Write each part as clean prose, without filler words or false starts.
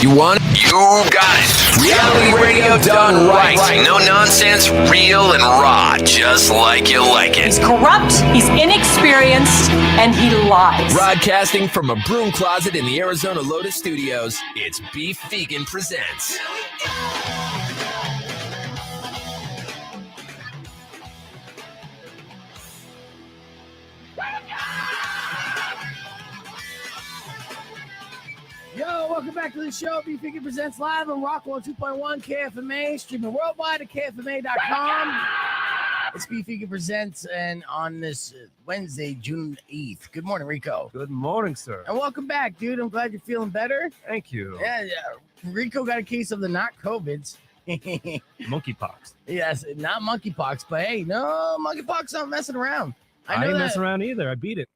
You want it? You got it. Reality radio done right. No nonsense, real and raw, just like you like it. He's corrupt, he's inexperienced, and he lies. Broadcasting from a broom closet in the Arizona Lotus Studios, it's Beef Vegan Presents. Yo, welcome back to the show. Beef Vegan Presents live on Rock 102.1 KFMA, streaming worldwide at KFMA.com. It's Beef Vegan Presents, and on this Wednesday, June 8th. Good morning, Rico. Good morning, sir. And welcome back, dude. I'm glad you're feeling better. Thank you. Yeah. Rico got a case of the not COVIDs. Monkeypox. Yes, not monkeypox, but hey, no, monkeypox not messing around. I ain't messing around either. I beat it.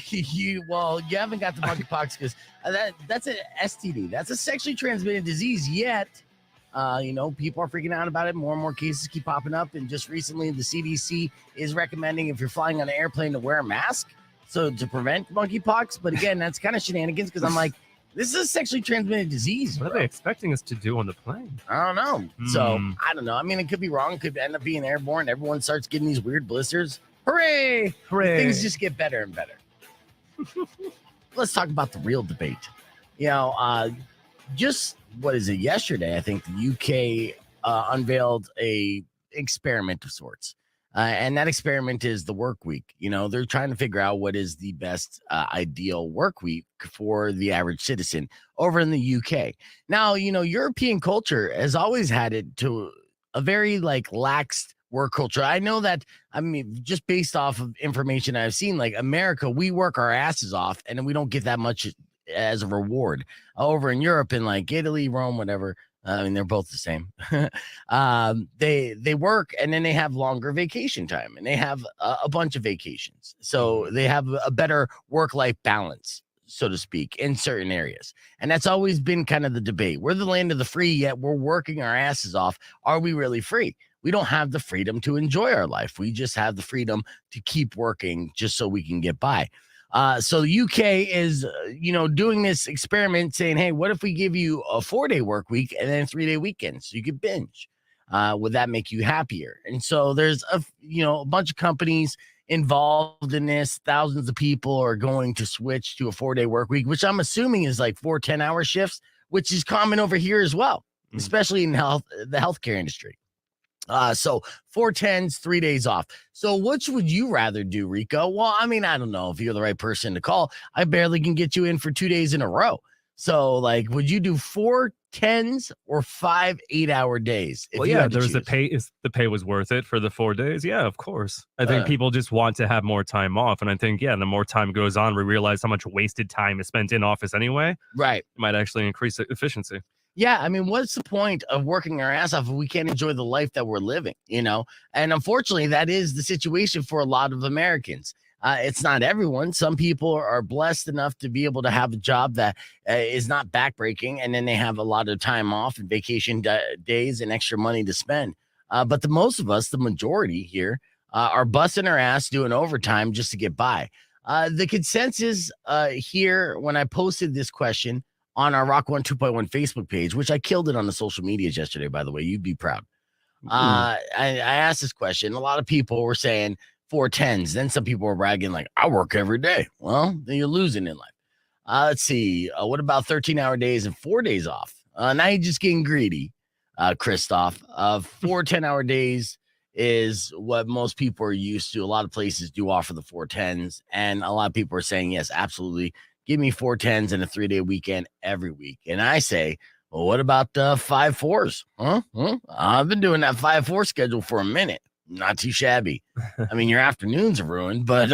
You haven't got the monkeypox because that's an STD. That's a sexually transmitted disease. Yet, people are freaking out about it. More and more cases keep popping up. And just recently, the CDC is recommending if you're flying on an airplane to wear a mask, so to prevent monkeypox. But again, that's kind of shenanigans because I'm like, this is a sexually transmitted disease. What are they expecting us to do on the plane? I don't know. So I don't know. I mean, it could be wrong. It could end up being airborne. Everyone starts getting these weird blisters. Hooray! Hooray! Things just get better and better. Let's talk about the real debate. Just what is it? Yesterday, I think the UK unveiled a experiment of sorts, and that experiment is the work week. They're trying to figure out what is the best ideal work week for the average citizen over in the UK. Now, European culture has always had it to a very lax work culture. I know that, just based off of information I've seen, like America, we work our asses off and we don't get that much as a reward. Over in Europe, in Italy, Rome, whatever, they're both the same. They work and then they have longer vacation time and they have a bunch of vacations. So they have a better work-life balance, so to speak, in certain areas. And that's always been kind of the debate. We're the land of the free, yet we're working our asses off. Are we really free? We don't have the freedom to enjoy our life. We just have the freedom to keep working just so we can get by. So the UK is, doing this experiment saying, hey, what if we give you a 4-day work week and then a 3-day weekend so you could binge? Would that make you happier? And so there's a bunch of companies involved in this. Thousands of people are going to switch to a 4-day work week, which I'm assuming is 4 10-hour shifts, which is common over here as well, especially in the healthcare industry. So 4 10s, 3 days off. So which would you rather do, Rico? Well, I don't know if you're the right person to call. I barely can get you in for 2 days in a row. So would you do 4 10s or 5 8-hour days? Well, yeah, there's a pay. If the pay was worth it for the 4 days, yeah, of course. I think people just want to have more time off. And I think, the more time goes on, we realize how much wasted time is spent in office anyway. Right. It might actually increase efficiency. Yeah, what's the point of working our ass off if we can't enjoy the life that we're living, And unfortunately, that is the situation for a lot of Americans. It's not everyone. Some people are blessed enough to be able to have a job that is not backbreaking, and then they have a lot of time off and vacation days and extra money to spend. But the most of us, the majority here, are busting our ass doing overtime just to get by. The consensus here, when I posted this question on our Rock 102.1 Facebook page, which I killed it on the social medias yesterday, by the way, you'd be proud. I asked this question. A lot of people were saying 4 10s. Then some people were bragging I work every day. Well, then you're losing in life. Let's see. What about 13-hour days and 4 days off? Now you're just getting greedy, Christoph. 4 10-hour days is what most people are used to. A lot of places do offer the 4 10s. And a lot of people are saying, yes, absolutely. Give me 4 10s and a 3-day weekend every week. And I say, well, what about 5 4s? Huh? I've been doing that 5-4 schedule for a minute. Not too shabby. Your afternoons are ruined, but,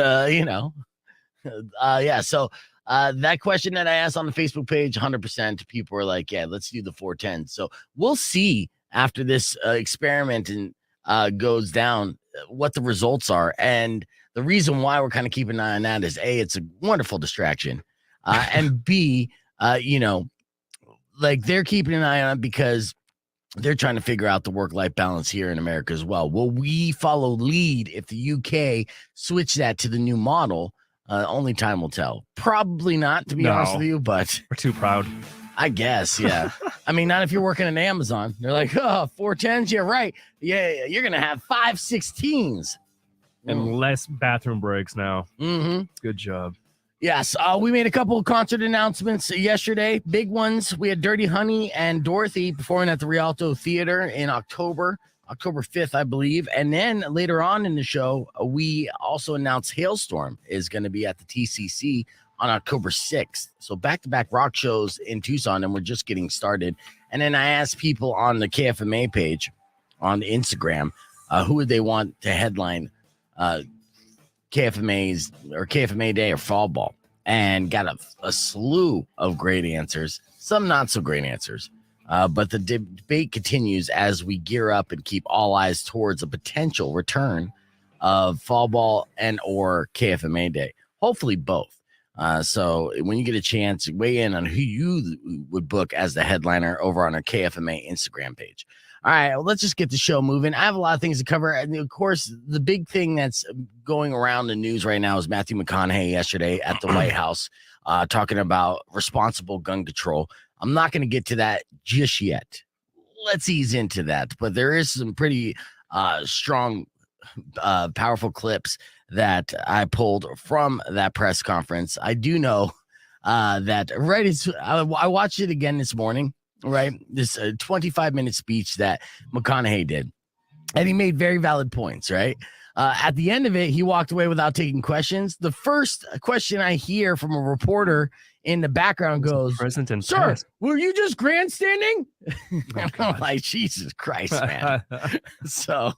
yeah. So that question that I asked on the Facebook page, 100% people are like, yeah, let's do the 4 10s. So we'll see after this experiment and goes down what the results are. And the reason why we're kind of keeping an eye on that is A, it's a wonderful distraction. And B, they're keeping an eye on it because they're trying to figure out the work-life balance here in America as well. Will we follow lead if the UK switch that to the new model? Only time will tell. Probably not, to be honest with you, but we're too proud. I guess, yeah. I mean, not if you're working at Amazon. They're like, oh, 410s? Yeah, right. Yeah, you're going to have 5 16s. And less bathroom breaks now. Mm-hmm. Good job. Yes, we made a couple of concert announcements yesterday. Big ones. We had Dirty Honey and Dorothy performing at the Rialto Theater in October 5th, I believe. And then later on in the show, we also announced Hailstorm is going to be at the TCC on October 6th. So back-to-back rock shows in Tucson, and we're just getting started. And then I asked people on the KFMA page on Instagram who would they want to headline KFMA's or KFMA Day or Fall Ball, and got a slew of great answers, some not so great answers. But the debate continues as we gear up and keep all eyes towards a potential return of Fall Ball and or KFMA Day. Hopefully both. So when you get a chance, weigh in on who you would book as the headliner over on our KFMA Instagram page. All right, well, let's just get the show moving. I have a lot of things to cover. And of course, the big thing that's going around the news right now is Matthew McConaughey yesterday at the White House talking about responsible gun control. I'm not going to get to that just yet. Let's ease into that. But there is some pretty strong, powerful clips that I pulled from that press conference. I do know that I watched it again this morning. Right, this 25-minute speech that McConaughey did, and he made very valid points. Right, at the end of it, he walked away without taking questions. The first question I hear from a reporter in the background goes, "Sir, were you just grandstanding?" I'm like, Jesus Christ, man. So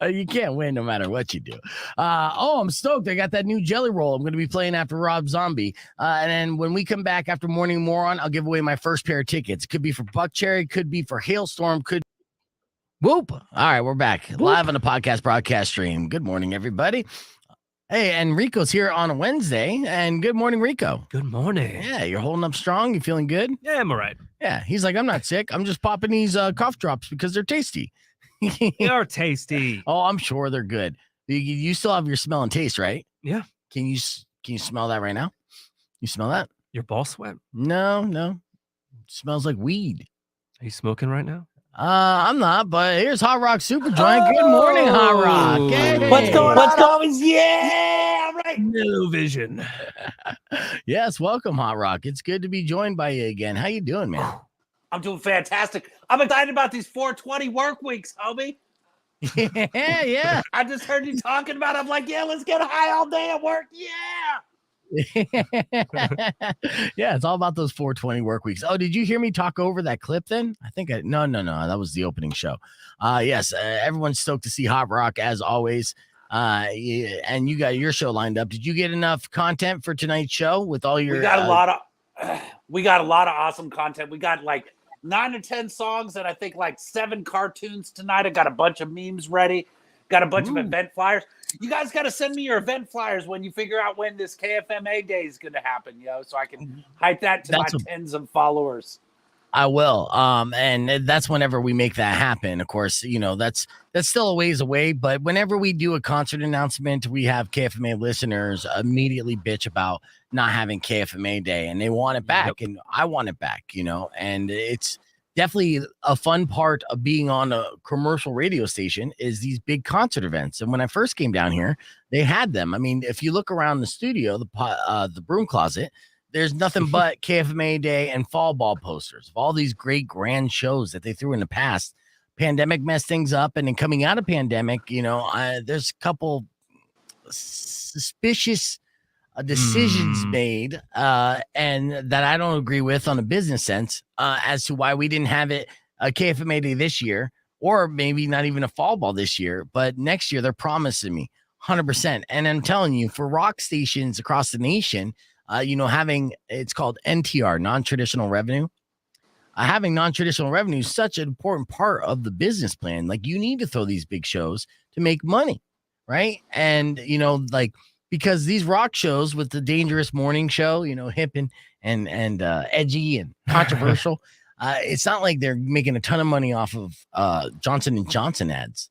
you can't win no matter what you do. I'm stoked. I got that new Jelly Roll. I'm going to be playing after Rob Zombie. And then when we come back after Morning Moron, I'll give away my first pair of tickets. Could be for Buck Cherry, could be for Hailstorm, Whoop. All right, we're back live on the podcast broadcast stream. Good morning, everybody. Hey, and Rico's here on a Wednesday. And good morning, Rico. Good morning. Yeah, you're holding up strong. You feeling good? Yeah, I'm all right. Yeah, he's like, I'm not sick. I'm just popping these cough drops because they're tasty. They're tasty. Oh, I'm sure they're good. You still have your smell and taste, right? Yeah. Can you smell that right now? You smell that? Your ball sweat? No. It smells like weed. Are you smoking right now? I'm not, but here's Hotrock Supajoint. Good morning, Hotrock. Hey. What's going on? Yeah, all right. No vision. Yes, welcome, Hotrock. It's good to be joined by you again. How you doing, man? I'm doing fantastic. I'm excited about these 420 work weeks, homie. Yeah. I just heard you talking about it. I'm like, yeah, let's get high all day at work. Yeah. Yeah, it's all about those 420 work weeks. Oh, did you hear me talk over that clip then? No, that was the opening show. Yes, everyone's stoked to see Hotrock as always. And you got your show lined up. Did you get enough content for tonight's show with all your we got a lot of awesome content. We got like 9 or 10 songs and I think like 7 cartoons tonight. I got a bunch of memes ready. Got a bunch of event flyers. You guys got to send me your event flyers when you figure out when this KFMA day is going to happen, so I can hype that to my tens of followers. I will. And that's whenever we make that happen. Of course, that's still a ways away. But whenever we do a concert announcement, we have KFMA listeners immediately bitch about not having KFMA day, and they want it back, and I want it back. And it's definitely a fun part of being on a commercial radio station is these big concert events. And when I first came down here, they had them. I mean, if you look around the studio, the broom closet, there's nothing but KFMA Day and Fall Ball posters of all these great grand shows that they threw in the past. Pandemic messed things up. And then coming out of pandemic, there's a couple suspicious decisions made and that I don't agree with on a business sense as to why we didn't have it a KFMA Day this year, or maybe not even a Fall Ball this year, but next year they're promising me 100%. And I'm telling you, for rock stations across the nation, having, it's called NTR, non-traditional revenue. Having non-traditional revenue is such an important part of the business plan. Like, you need to throw these big shows to make money, right? And because these rock shows with the Dangerous Morning Show, hip and edgy and controversial, it's not like they're making a ton of money off of Johnson & Johnson ads,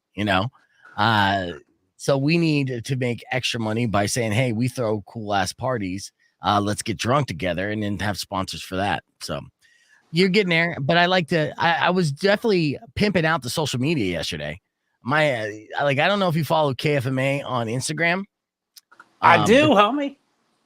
So we need to make extra money by saying, hey, we throw cool ass parties. Let's get drunk together and then have sponsors for that. So You're getting there, but I was definitely pimping out the social media yesterday. I don't know if you follow KFMA on Instagram. I do, homie.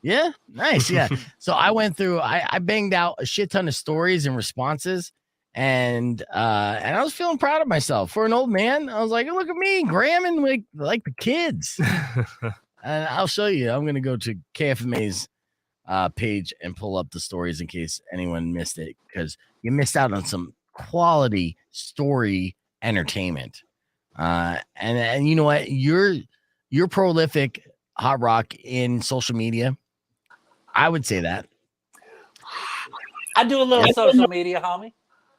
Yeah, nice. Yeah. So I went through, I banged out a shit ton of stories and responses, and I was feeling proud of myself for an old man. I was like, look at me, gramming like the kids. And I'll show you. I'm gonna go to KFMA's page and pull up the stories in case anyone missed it, because you missed out on some quality story entertainment. And you know what? You're prolific, Hot Rock, in social media. I would say that. I do a little social media, homie.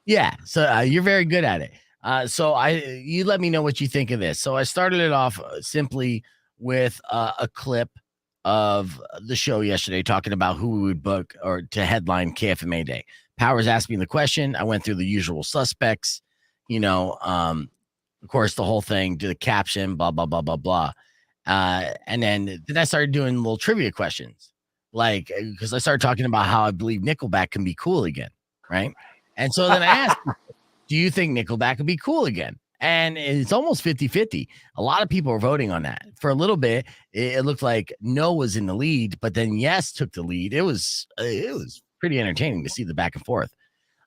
Yeah, so you're very good at it. So you let me know what you think of this. So I started it off simply with a clip of the show yesterday talking about who we would book or to headline KFMA Day. Powers asked me the question. I went through the usual suspects, of course, the whole thing, do the caption, blah, blah, blah, blah, blah. And then I started doing little trivia questions, like, because I started talking about how I believe Nickelback can be cool again, right? And so then I asked, do you think Nickelback could be cool again? And it's almost 50-50. A lot of people are voting on that. For a little bit, it looked like no was in the lead, but then yes took the lead. It was pretty entertaining to see the back and forth.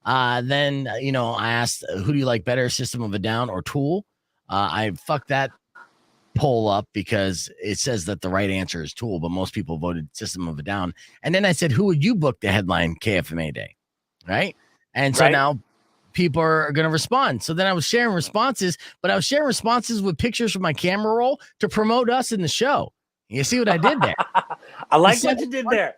Then, I asked, who do you like better, System of a Down or Tool? I fucked that poll up because it says that the right answer is Tool, but most people voted System of a Down. And then I said, who would you book to headline KFMA Day? Right. And so now people are going to respond. So then I was sharing responses, but I was sharing responses with pictures from my camera roll to promote us in the show. You see what I did there? I like what you did there.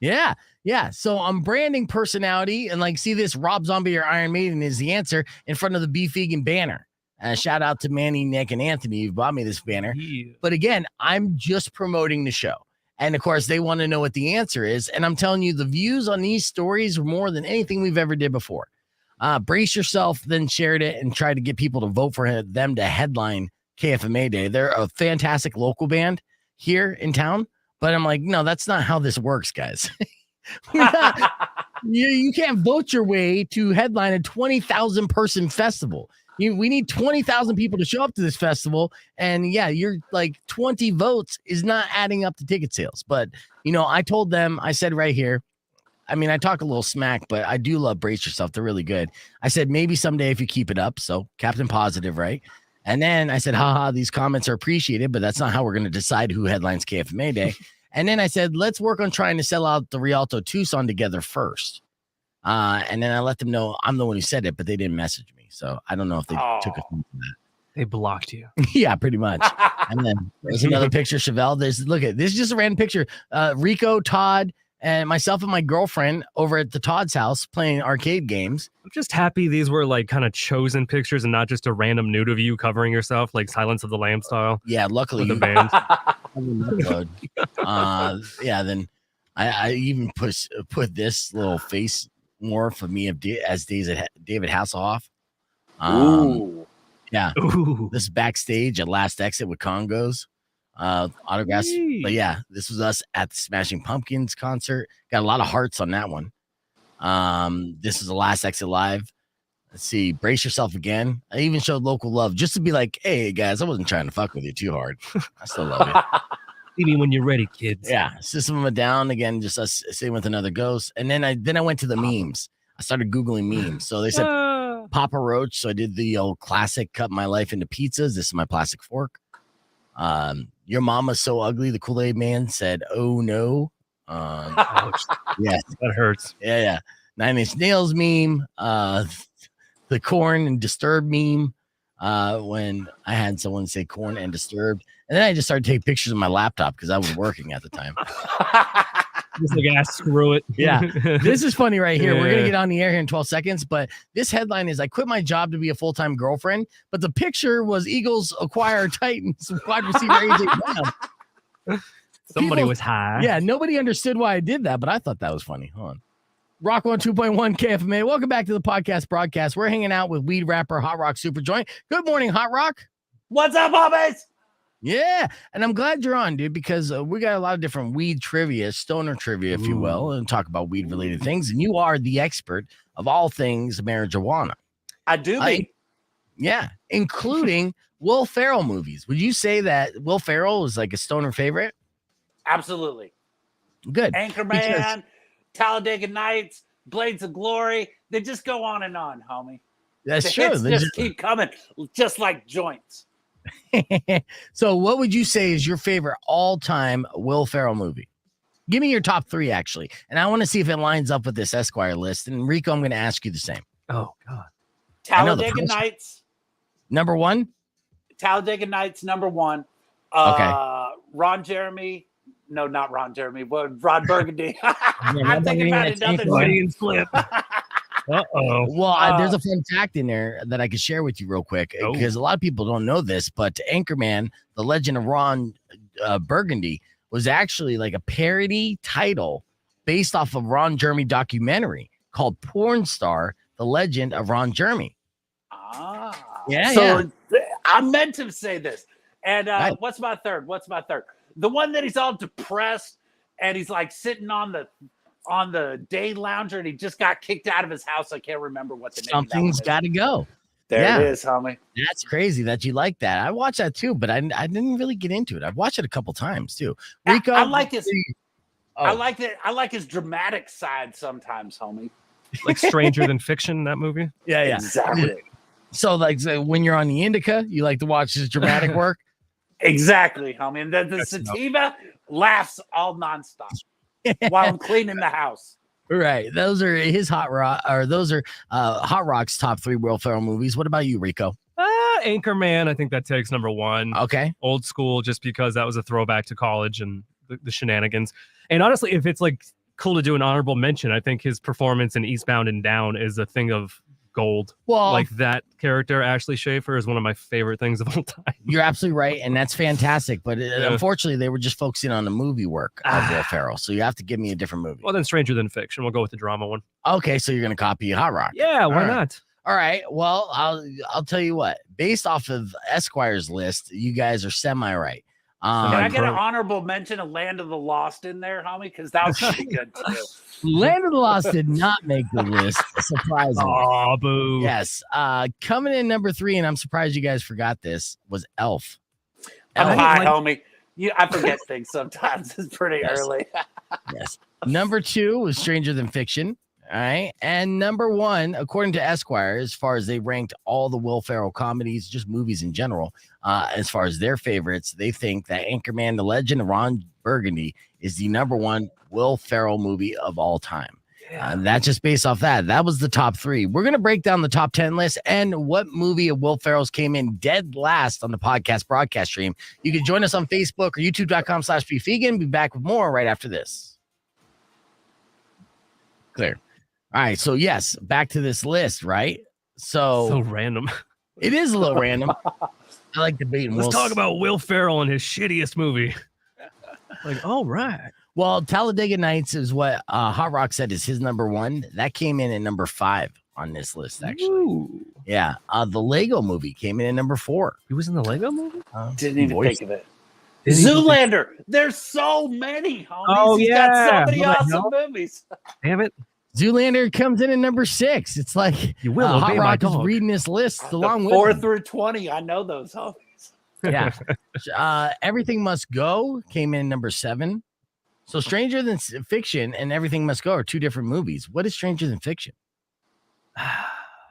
Yeah. Yeah. So I'm branding personality, and see this, Rob Zombie or Iron Maiden is the answer in front of the Beef Vegan banner. Shout out to Manny, Nick, and Anthony who bought me this banner. Yeah. But again, I'm just promoting the show. And of course, they want to know what the answer is. And I'm telling you, the views on these stories are more than anything we've ever did before. Brace Yourself then shared it and tried to get people to vote for them to headline KFMA Day. They're a fantastic local band here in town. But I'm like, no, that's not how this works, guys. You can't vote your way to headline a 20,000 person festival. We need 20,000 people to show up to this festival. And yeah, you're like 20 votes is not adding up to ticket sales. But, I told them, I said right here, I talk a little smack, but I do love Brace Yourself. They're really good. I said, maybe someday if you keep it up. So Captain Positive, right? And then I said, haha, these comments are appreciated, but that's not how we're going to decide who headlines KFMA Day. And then I said, let's work on trying to sell out the Rialto Tucson together first. And then I let them know I'm the one who said it, but they didn't message me. So I don't know if they took offense to that. They blocked you. Yeah, pretty much. And then there's another picture, Chevelle. This is just a random picture. Rico, Todd, and myself and my girlfriend over at the Todd's house playing arcade games. I'm just happy these were kind of chosen pictures and not just a random nude of you covering yourself, like Silence of the Lambs style. Yeah, luckily with the band. Then I even put this little face morph of me as David Hasselhoff. Ooh. Yeah. Ooh. This is backstage at Last Exit with Congos. Autographs. Yee. But yeah, this was us at the Smashing Pumpkins concert. Got a lot of hearts on that one. This is the Last Exit Live. Let's see, Brace Yourself again. I even showed local love just to be like, hey guys, I wasn't trying to fuck with you too hard. I still love you. See me when you're ready, kids. Yeah. System of a Down again, just us sitting with another ghost. And then I went to the memes. I started Googling memes. So they said Papa Roach. So I did the old classic cut my life into pizzas. This is my plastic fork. Your mama's so ugly. The Kool-Aid Man said, oh no. Yeah, that hurts. Yeah. 9 Inch Nails meme. The Korn and Disturbed meme. When I had someone say Korn and Disturbed. And then I just started taking pictures of my laptop because I was working at the time. Just like, screw it. Yeah. This is funny right here. Yeah. We're going to get on the air here in 12 seconds. But this headline is, I quit my job to be a full-time girlfriend. But the picture was Eagles acquire Titans wide receiver AJ Brown. Somebody was high. Yeah. Nobody understood why I did that. But I thought that was funny. Hold on. Rock 102.1 KFMA. Welcome back to the podcast broadcast. We're hanging out with weed rapper Hotrock Supajoint. Good morning, Hot Rock. What's up, homies? Yeah, and I'm glad you're on, dude, because we got a lot of different weed trivia, stoner trivia, if you will, and talk about weed-related things. And you are the expert of all things marijuana. I do mean. Yeah, including Will Ferrell movies. Would you say that Will Ferrell is like a stoner favorite? Absolutely. Good. Anchorman, Talladega Nights, Blades of Glory. They just go on and on, homie. That's The true. hits just keep coming, just like joints. So what would you say is your favorite all-time Will Ferrell movie? Give me your top 3, actually. And I want to see if it lines up with this Esquire list. And Rico, I'm going to ask you the same. Oh, God. Talladega Nights. Number 1? Talladega Nights, number 1. Okay. Ron Jeremy. No, not Ron Jeremy. Ron Burgundy. I'm thinking about another Freudian slip. Uh-oh. Well, there's a fun fact in there that I could share with you real quick because a lot of people don't know this, but Anchorman, The Legend of Ron Burgundy, was actually like a parody title based off of Ron Jeremy documentary called Porn Star, The Legend of Ron Jeremy. Yeah. So I meant to say this. And what's my third? The one that he's all depressed and he's like sitting on the day lounger and he just got kicked out of his house. I can't remember what the name. Something's got to go. There it is, homie. That's crazy that you like that. I watched that too, but I didn't really get into it. I've watched it a couple times too. Rico, I like his. I like that. I like his dramatic side sometimes, homie. Like Stranger Than Fiction, that movie. Yeah, Exactly. So when you're on the indica, you like to watch his dramatic work. Exactly, homie. And the sativa laughs all nonstop while I'm cleaning the house. Right. Those are his Hot Rock's top 3 Will Ferrell movies. What about you, Rico? Anchorman, I think that takes number 1. Okay. Old school, just because that was a throwback to college and the shenanigans. And honestly, if it's like cool to do an honorable mention, I think his performance in Eastbound and Down is a thing of gold. Well, like that character, Ashley Schaefer, is one of my favorite things of all time. You're absolutely right, and that's fantastic. But unfortunately, they were just focusing on the movie work of Will Ferrell, so you have to give me a different movie. Well, then Stranger Than Fiction. We'll go with the drama one. Okay, so you're gonna copy Hot Rock? Yeah, why not? All right. Well, I'll tell you what. Based off of Esquire's list, you guys are semi right. Can I get an honorable mention of Land of the Lost in there, homie? Because that was pretty good too. Land of the Lost did not make the list, surprisingly. Oh, boo. Yes. Coming in number 3, and I'm surprised you guys forgot this, was Elf. Hi, homie. I forget things sometimes. It's pretty early. Yes. Number 2 was Stranger Than Fiction. All right. And number 1, according to Esquire, as far as they ranked all the Will Ferrell comedies, just movies in general, as far as their favorites, they think that Anchorman, The Legend of Ron Burgundy is the number 1 Will Ferrell movie of all time. Yeah. That's just based off that. That was the top 3. We're going to break down the top 10 list and what movie of Will Ferrell's came in dead last on the podcast broadcast stream. You can join us on Facebook or youtube.com/beefvegan. Be back with more right after this. Clear. All right, so yes, back to this list, right? So random. It is a little random. I like debating. Let's talk about Will Ferrell and his shittiest movie. Like, all right. Well, Talladega Nights is what Hot Rock said is his number 1. That came in at number 5 on this list, actually. Ooh. Yeah. The Lego movie came in at number 4. He was in the Lego movie? Didn't even think of it. Zoolander. There's so many, homies. Oh, He's got so many awesome movies. Damn it. Zoolander comes in at number 6. It's like you will Hot Rock is reading this list along with 4 through 20. I know those homies. Yeah. Everything Must Go came in number 7. So Stranger Than Fiction and Everything Must Go are 2 different movies. What is Stranger Than Fiction?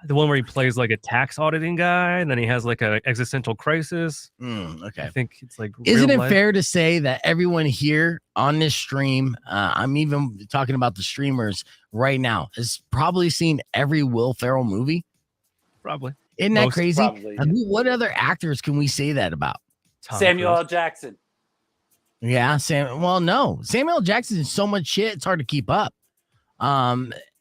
The one where he plays like a tax auditing guy, and then he has like an existential crisis. Okay. I think it's like. Isn't it fair to say that everyone here on this stream, I'm even talking about the streamers right now, has probably seen every Will Ferrell movie? Probably. Isn't that crazy? Probably, yeah. What other actors can we say that about? Samuel L. Jackson. Yeah, Well, no. Samuel L. Jackson is so much shit, it's hard to keep up.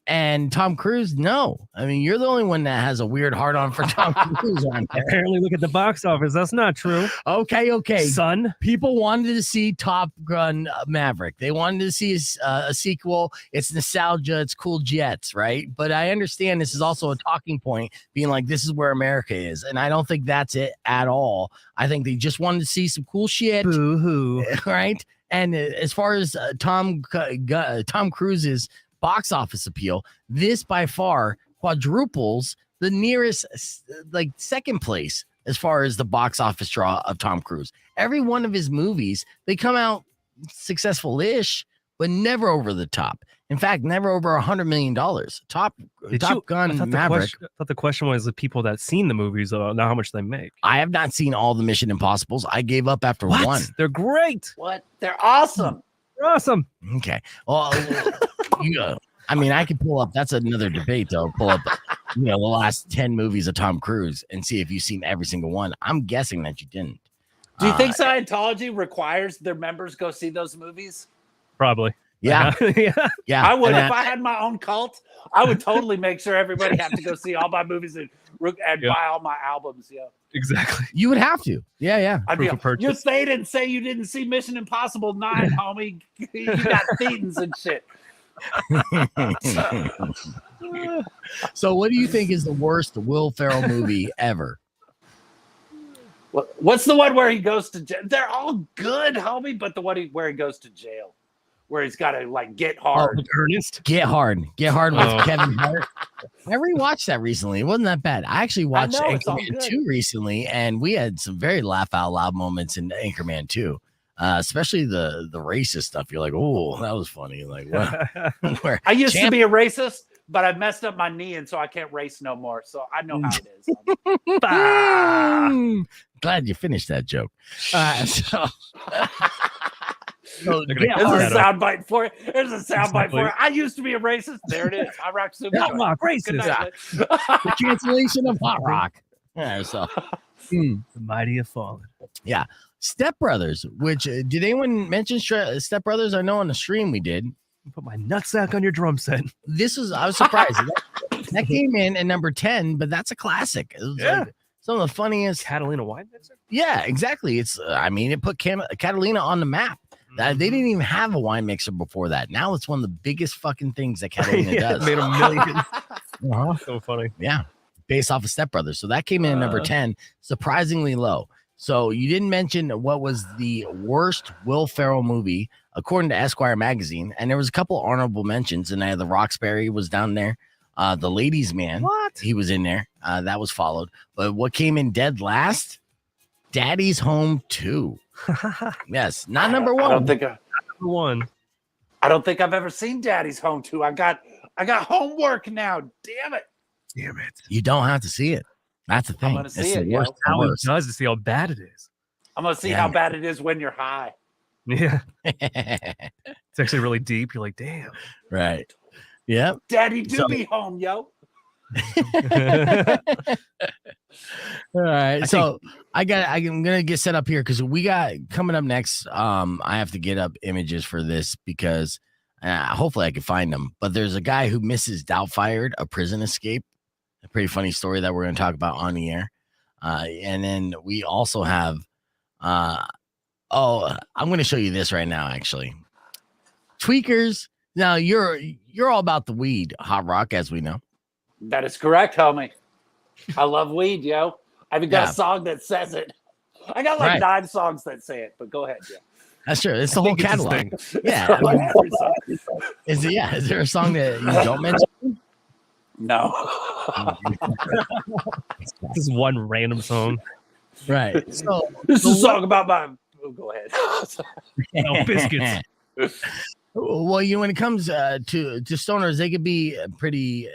And Tom Cruise, no. I mean, you're the only one that has a weird heart on for Tom Cruise on there. Apparently, look at the box office. That's not true. Okay. Son. People wanted to see Top Gun Maverick. They wanted to see a sequel. It's nostalgia. It's cool jets, right? But I understand this is also a talking point, being like, this is where America is. And I don't think that's it at all. I think they just wanted to see some cool shit. Boo-hoo. Right? And as far as Tom Cruise's box office appeal, this by far quadruples the nearest like second place as far as the box office draw of Tom Cruise. Every one of his movies, they come out successful-ish, but never over the top. In fact, never over $100 million. Top Gun Maverick. I thought the question was the people that seen the movies, not how much they make. I have not seen all the Mission Impossibles. I gave up after one. They're great. What? They're awesome. They're awesome. Okay. Well, I mean, I could pull up. That's another debate, though. Pull up, the last 10 movies of Tom Cruise and see if you've seen every single one. I'm guessing that you didn't. Do you think Scientology requires their members go see those movies? Probably. Yeah. Yeah. I would. If I had my own cult, I would totally make sure everybody had to go see all my movies and buy all my albums. Yeah. Exactly. You would have to. Yeah. I mean, you stayed and say you didn't see Mission Impossible 9, homie. You got thetans and shit. So what do you think is the worst Will Ferrell movie ever? What's the one where he goes to jail? They're all good, homie, but the one where he goes to jail, where he's got to like get hard. Ernest. Get hard with Kevin Hart. I rewatched that recently. It wasn't that bad. I actually watched Anchorman 2 recently, and we had some very laugh out loud moments in Anchorman 2. Especially the racist stuff. You're like, oh, that was funny. Like, what? I used to be a racist, but I messed up my knee, and so I can't race no more. So I know how it is. Glad you finished that joke. There's a soundbite for it. There's a soundbite for it. I used to be a racist. There it is. I rock Supajoint. Racist. The cancellation of Hot Rock. Yeah, so the mighty have fallen. Yeah. Step Brothers, which did anyone mention Step Brothers? I know on the stream we did. Put my nutsack on your drum set. I was surprised. that came in at number 10, but that's a classic. It was like some of the funniest. Catalina wine mixer? Yeah, exactly. It put Catalina on the map. They didn't even have a wine mixer before that. Now it's one of the biggest fucking things that Catalina does. Made $1 million. So funny. Yeah. Based off of Step Brothers. So that came in at number 10, surprisingly low. So you didn't mention what was the worst Will Ferrell movie according to Esquire magazine, and there was a couple honorable mentions, and the Roxbury was down there. The Ladies Man, he was in there. That was followed, but what came in dead last? Daddy's Home 2. Yes, not number one. Number one. I don't think I've ever seen Daddy's Home 2. I got homework now. Damn it. You don't have to see it. That's the thing. I'm gonna see it. How it does to see how bad it is. I'm gonna see how bad it is when you're high. Yeah. It's actually really deep. You're like, damn. Right. Yep. Daddy be home, yo. All right. I'm gonna get set up here because we got coming up next. I have to get up images for this because hopefully I can find them. But there's a guy who Mrs. Doubtfired, a prison escape. A pretty funny story that we're going to talk about on the air. And then we also have, I'm going to show you this right now, actually. Tweakers. Now you're all about the weed, Hot Rock, as we know. That is correct, homie. I love weed, yo. I even got a song that says it. I got 9 songs that say it, but go ahead, yo. That's true. It's the whole catalog. Yeah. Is there a song that you don't mention? No. This is one random song. Right. So this is a song about my. Oh, go ahead. Biscuits. Well, when it comes to stoners, they could be pretty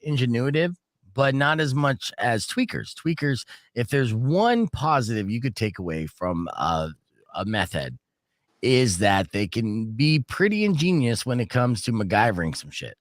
ingenuitive, but not as much as tweakers. Tweakers, if there's one positive you could take away from a meth head, is that they can be pretty ingenious when it comes to MacGyvering some shit.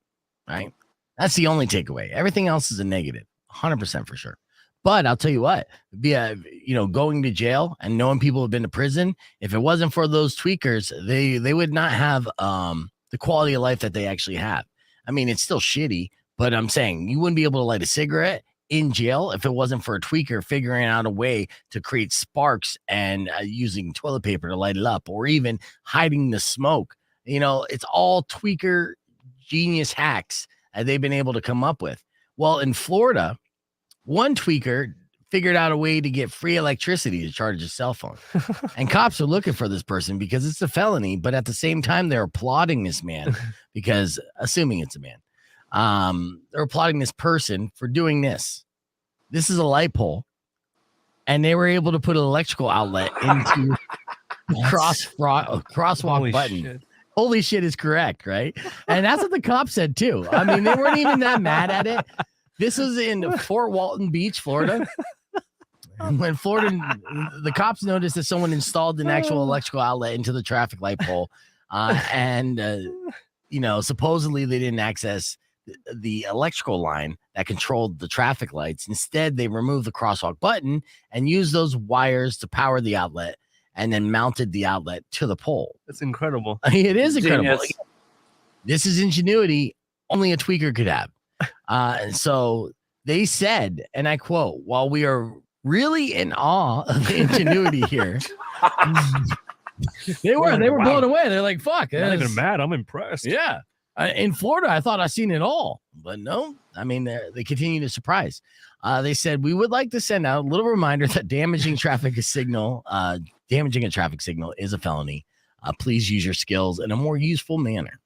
Right. That's the only takeaway. Everything else is a negative, 100% for sure. But I'll tell you what, going to jail and knowing people have been to prison, if it wasn't for those tweakers, they would not have the quality of life that they actually have. I mean, it's still shitty, but I'm saying you wouldn't be able to light a cigarette in jail if it wasn't for a tweaker figuring out a way to create sparks and using toilet paper to light it up, or even hiding the smoke. It's all tweaker genius hacks they've been able to come up with. Well, in Florida, one tweaker figured out a way to get free electricity to charge his cell phone. And cops are looking for this person because it's a felony, but at the same time, they're applauding this man because, assuming it's a man, they're applauding this person for doing this. This is a light pole, and they were able to put an electrical outlet into crosswalk Holy button. shit. Holy shit is correct, right? And that's what the cops said too. I mean, they weren't even that mad at it. This was in Fort Walton Beach, Florida. When the cops noticed that someone installed an actual electrical outlet into the traffic light pole, and supposedly they didn't access the electrical line that controlled the traffic lights. Instead, they removed the crosswalk button and used those wires to power the outlet, and then mounted the outlet to the pole. That's incredible. It is incredible. Genius. This is ingenuity only a tweaker could have. And so they said, and I quote, "While we are really in awe of the ingenuity here," they were blown away. They're like, "Fuck!" I'm not even mad. I'm impressed. Yeah. In Florida, I thought I seen it all, but no. I mean, they continue to surprise. They said, "We would like to send out a little reminder that damaging a traffic signal is a felony. Please use your skills in a more useful manner."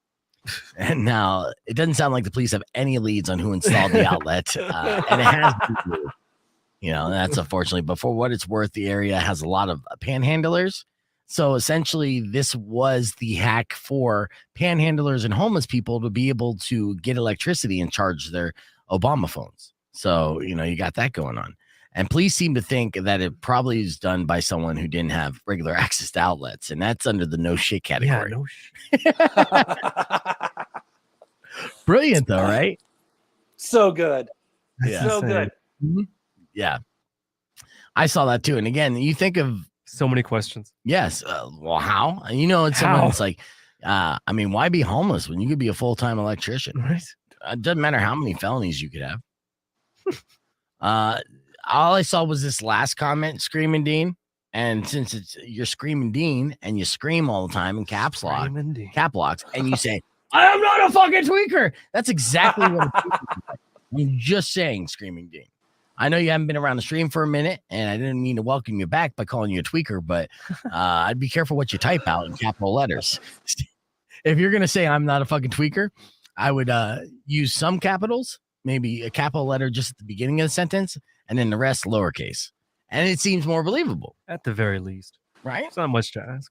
And now it doesn't sound like the police have any leads on who installed the outlet, and it has been, that's unfortunately. But for what it's worth, the area has a lot of panhandlers. So essentially, this was the hack for panhandlers and homeless people to be able to get electricity and charge their Obama phones. So, you got that going on. And police seem to think that it probably is done by someone who didn't have regular access to outlets. And that's under the no shit category. Yeah, no shit. Brilliant, though, right? So good. Yeah. So good. Yeah. I saw that too. And again, you think of So many questions. yes. Well, how? It's someone that's like, why be homeless when you could be a full-time electrician? Right. It doesn't matter how many felonies you could have. All I saw was this last comment, Screaming Dean. And since you're Screaming Dean and you scream all the time in cap locks, and you say, "I am not a fucking tweaker." That's exactly what a tweaker is like. I'm just saying, Screaming Dean. I know you haven't been around the stream for a minute, and I didn't mean to welcome you back by calling you a tweaker, but I'd be careful what you type out in capital letters. If you're going to say I'm not a fucking tweaker, I would use some capitals, maybe a capital letter just at the beginning of the sentence, and then the rest lowercase. And it seems more believable. At the very least. Right? It's not much to ask.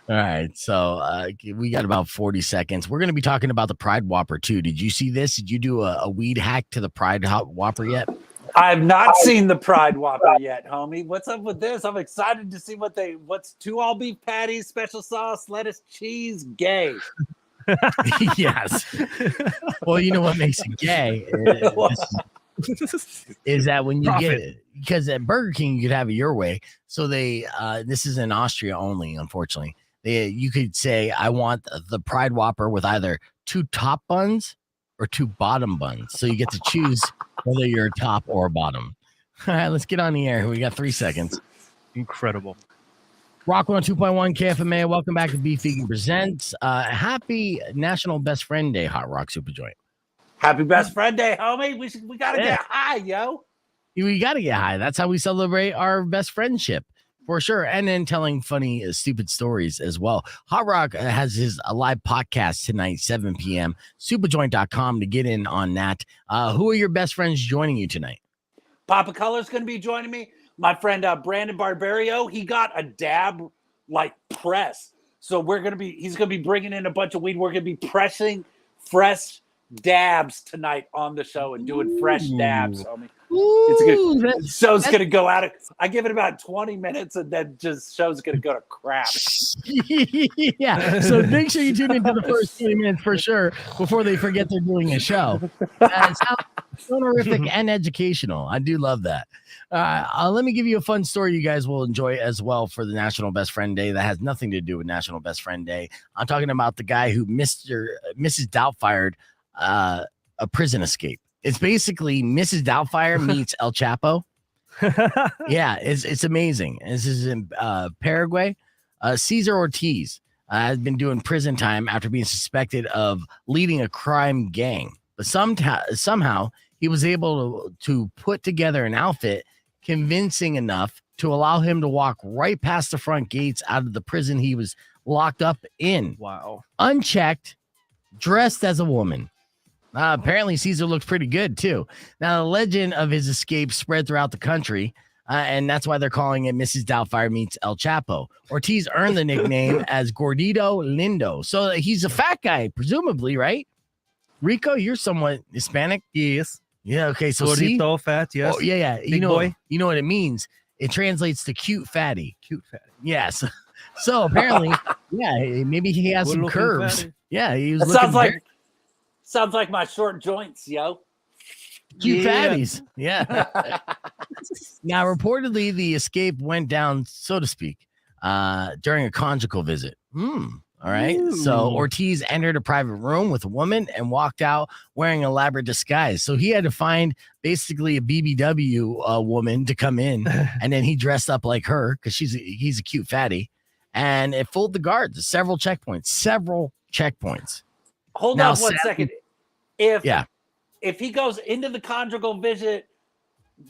All right. So we got about 40 seconds. We're going to be talking about the Pride Whopper, too. Did you see this? Did you do a weed hack to the Pride Whopper yet? I've not seen the Pride Whopper yet, homie. What's up with this? I'm excited to see what's 2 all beef patties, special sauce, lettuce, cheese, gay. Yes. Well, you know what makes it gay is that when you get it, because at Burger King you could have it your way. So they this is in Austria only, unfortunately. You could say, "I want the Pride Whopper with either 2 top buns or 2 bottom buns." So you get to choose whether you're a top or a bottom. All right, let's get on the air. We got 3 seconds. Incredible. Rock 102.1 KFMA. Welcome back to Beef Vegan Presents. Happy National Best Friend Day, Hotrock Supajoint. Happy Best Friend Day, homie. We gotta get high, yo. We got to get high. That's how we celebrate our best friendship, for sure. And then telling funny, stupid stories as well. Hot Rock has his live podcast tonight, 7 p.m. Supajoint.com to get in on that. Who are your best friends joining you tonight? Papa Color's going to be joining me. My friend Brandon Barbario, he got a dab press. So he's going to be bringing in a bunch of weed. We're going to be pressing fresh dabs tonight on the show and doing fresh dabs, homie. It's good. Show's gonna go out. I give it about 20 minutes, and then just show's gonna go to crap. Yeah. So make sure you tune into the first 20 minutes for sure before they forget they're doing a show. It sounds honorific and educational. I do love that. Let me give you a fun story you guys will enjoy as well for the National Best Friend Day that has nothing to do with National Best Friend Day. I'm talking about the guy who Mrs. Doubtfired a prison escape. It's basically Mrs. Doubtfire meets El Chapo. Yeah, it's amazing. This is in Paraguay. Cesar Ortiz has been doing prison time after being suspected of leading a crime gang. But somehow he was able to put together an outfit convincing enough to allow him to walk right past the front gates out of the prison he was locked up in. Wow. Unchecked, dressed as a woman. Apparently, Caesar looks pretty good, too. Now, the legend of his escape spread throughout the country, and that's why they're calling it Mrs. Doubtfire meets El Chapo. Ortiz earned the nickname as Gordito Lindo. So he's a fat guy, presumably, right? Rico, you're somewhat Hispanic. Yes. Yeah, okay. So Gordito, fat, yes. Oh, yeah. Big boy. You know what it means? It translates to cute fatty. Cute fatty. Yes. So apparently, yeah, maybe he has some curves. Fatty. Yeah, he was sounds like my short joints, yo. Cute fatties. Yeah. Now, reportedly, the escape went down, so to speak, during a conjugal visit. All right. Ooh. So Ortiz entered a private room with a woman and walked out wearing an elaborate disguise. So he had to find basically a BBW woman to come in, and then he dressed up like her because he's a cute fatty, and it fooled the guards. Several checkpoints. Hold Now, on one second. If he goes into the conjugal visit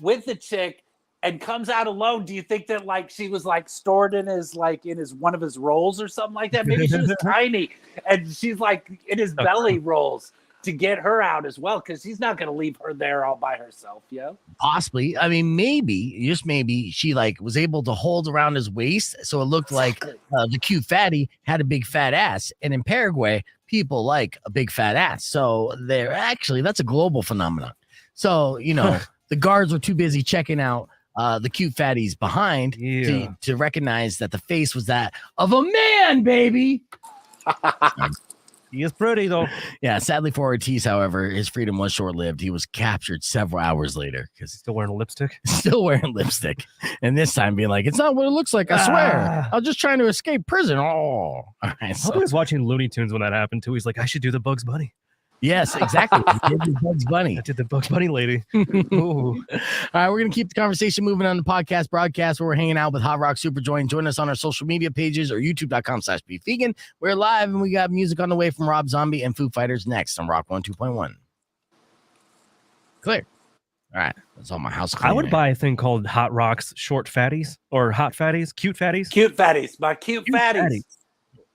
with the chick and comes out alone, do you think that like she was like stored in his one of his rolls or something like that? Maybe she was tiny and she's like in his belly rolls to get her out as well, because he's not going to leave her there all by herself, yo. Possibly. I mean, maybe, just maybe, she like was able to hold around his waist, so it looked like the cute fatty had a big fat ass. And in Paraguay, people like a big fat ass. So that's a global phenomenon. So the guards were too busy checking out the cute fatties behind to recognize that the face was that of a man, baby. He is pretty, though. Yeah, sadly for Ortiz, however, his freedom was short-lived. He was captured several hours later because Still wearing lipstick. And this time being like, it's not what it looks like, I swear. I was just trying to escape prison. Oh, all right. I was watching Looney Tunes when that happened, too. He's like, I should do the Bugs Bunny. Yes, exactly. He did the Bugs Bunny. I did the Bugs Bunny lady. All right, we're going to keep the conversation moving on the podcast broadcast where we're hanging out with Hotrock Supajoint. Join us on our social media pages or youtube.com/beefvegan. We're live and we got music on the way from Rob Zombie and Foo Fighters next on Rock 102.1. Clear. All right, that's all my house cleaning. I would buy a thing called Hot Rocks Short Fatties or Hot Fatties, Cute Fatties. Cute fatties, my cute fatties.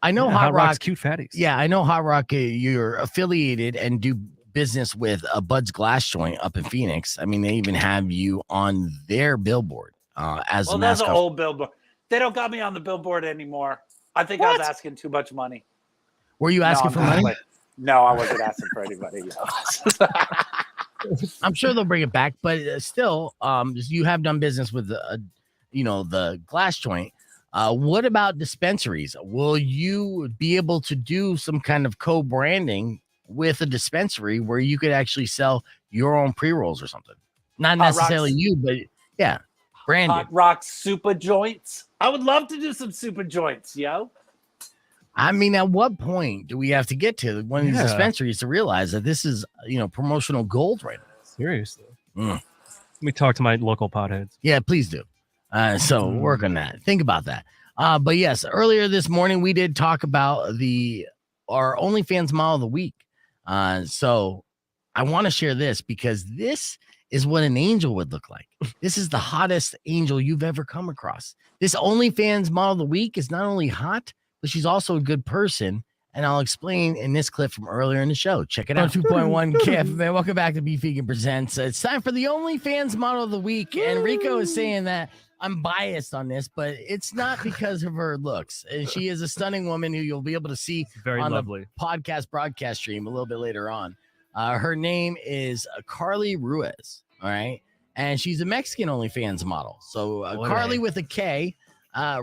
I know Hot Rock, Cute Fatties. Yeah, I know Hot Rock. You're affiliated and do business with a Bud's Glass Joint up in Phoenix. I mean, they even have you on their billboard as a mascot. That's an old billboard. They don't got me on the billboard anymore. I think I was asking too much money. Were you asking for money? No, I wasn't asking for any money. I'm sure they'll bring it back, but still, you have done business with the Glass Joint. What about dispensaries? Will you be able to do some kind of co-branding with a dispensary where you could actually sell your own pre-rolls or something? Not necessarily you, but yeah, branded. Hotrock Supajoints. I would love to do some Supajoints, yo. I mean, at what point do we have to get to one of these dispensaries to realize that this is, promotional gold right now? Seriously. Let me talk to my local potheads. Yeah, please do. So work on that. Think about that. But yes, earlier this morning, we did talk about our OnlyFans model of the week. So I want to share this because this is what an angel would look like. This is the hottest angel you've ever come across. This OnlyFans model of the week is not only hot, but she's also a good person. And I'll explain in this clip from earlier in the show. Check it out. 2.1 KFMA. Welcome back to Beef Vegan Presents. It's time for the OnlyFans model of the week. And Rico is saying that I'm biased on this, but it's not because of her looks. And she is a stunning woman who you'll be able to see on the podcast broadcast stream a little bit later on. Her name is Carly Ruiz. All right. And she's a Mexican OnlyFans model. So Carly with a K.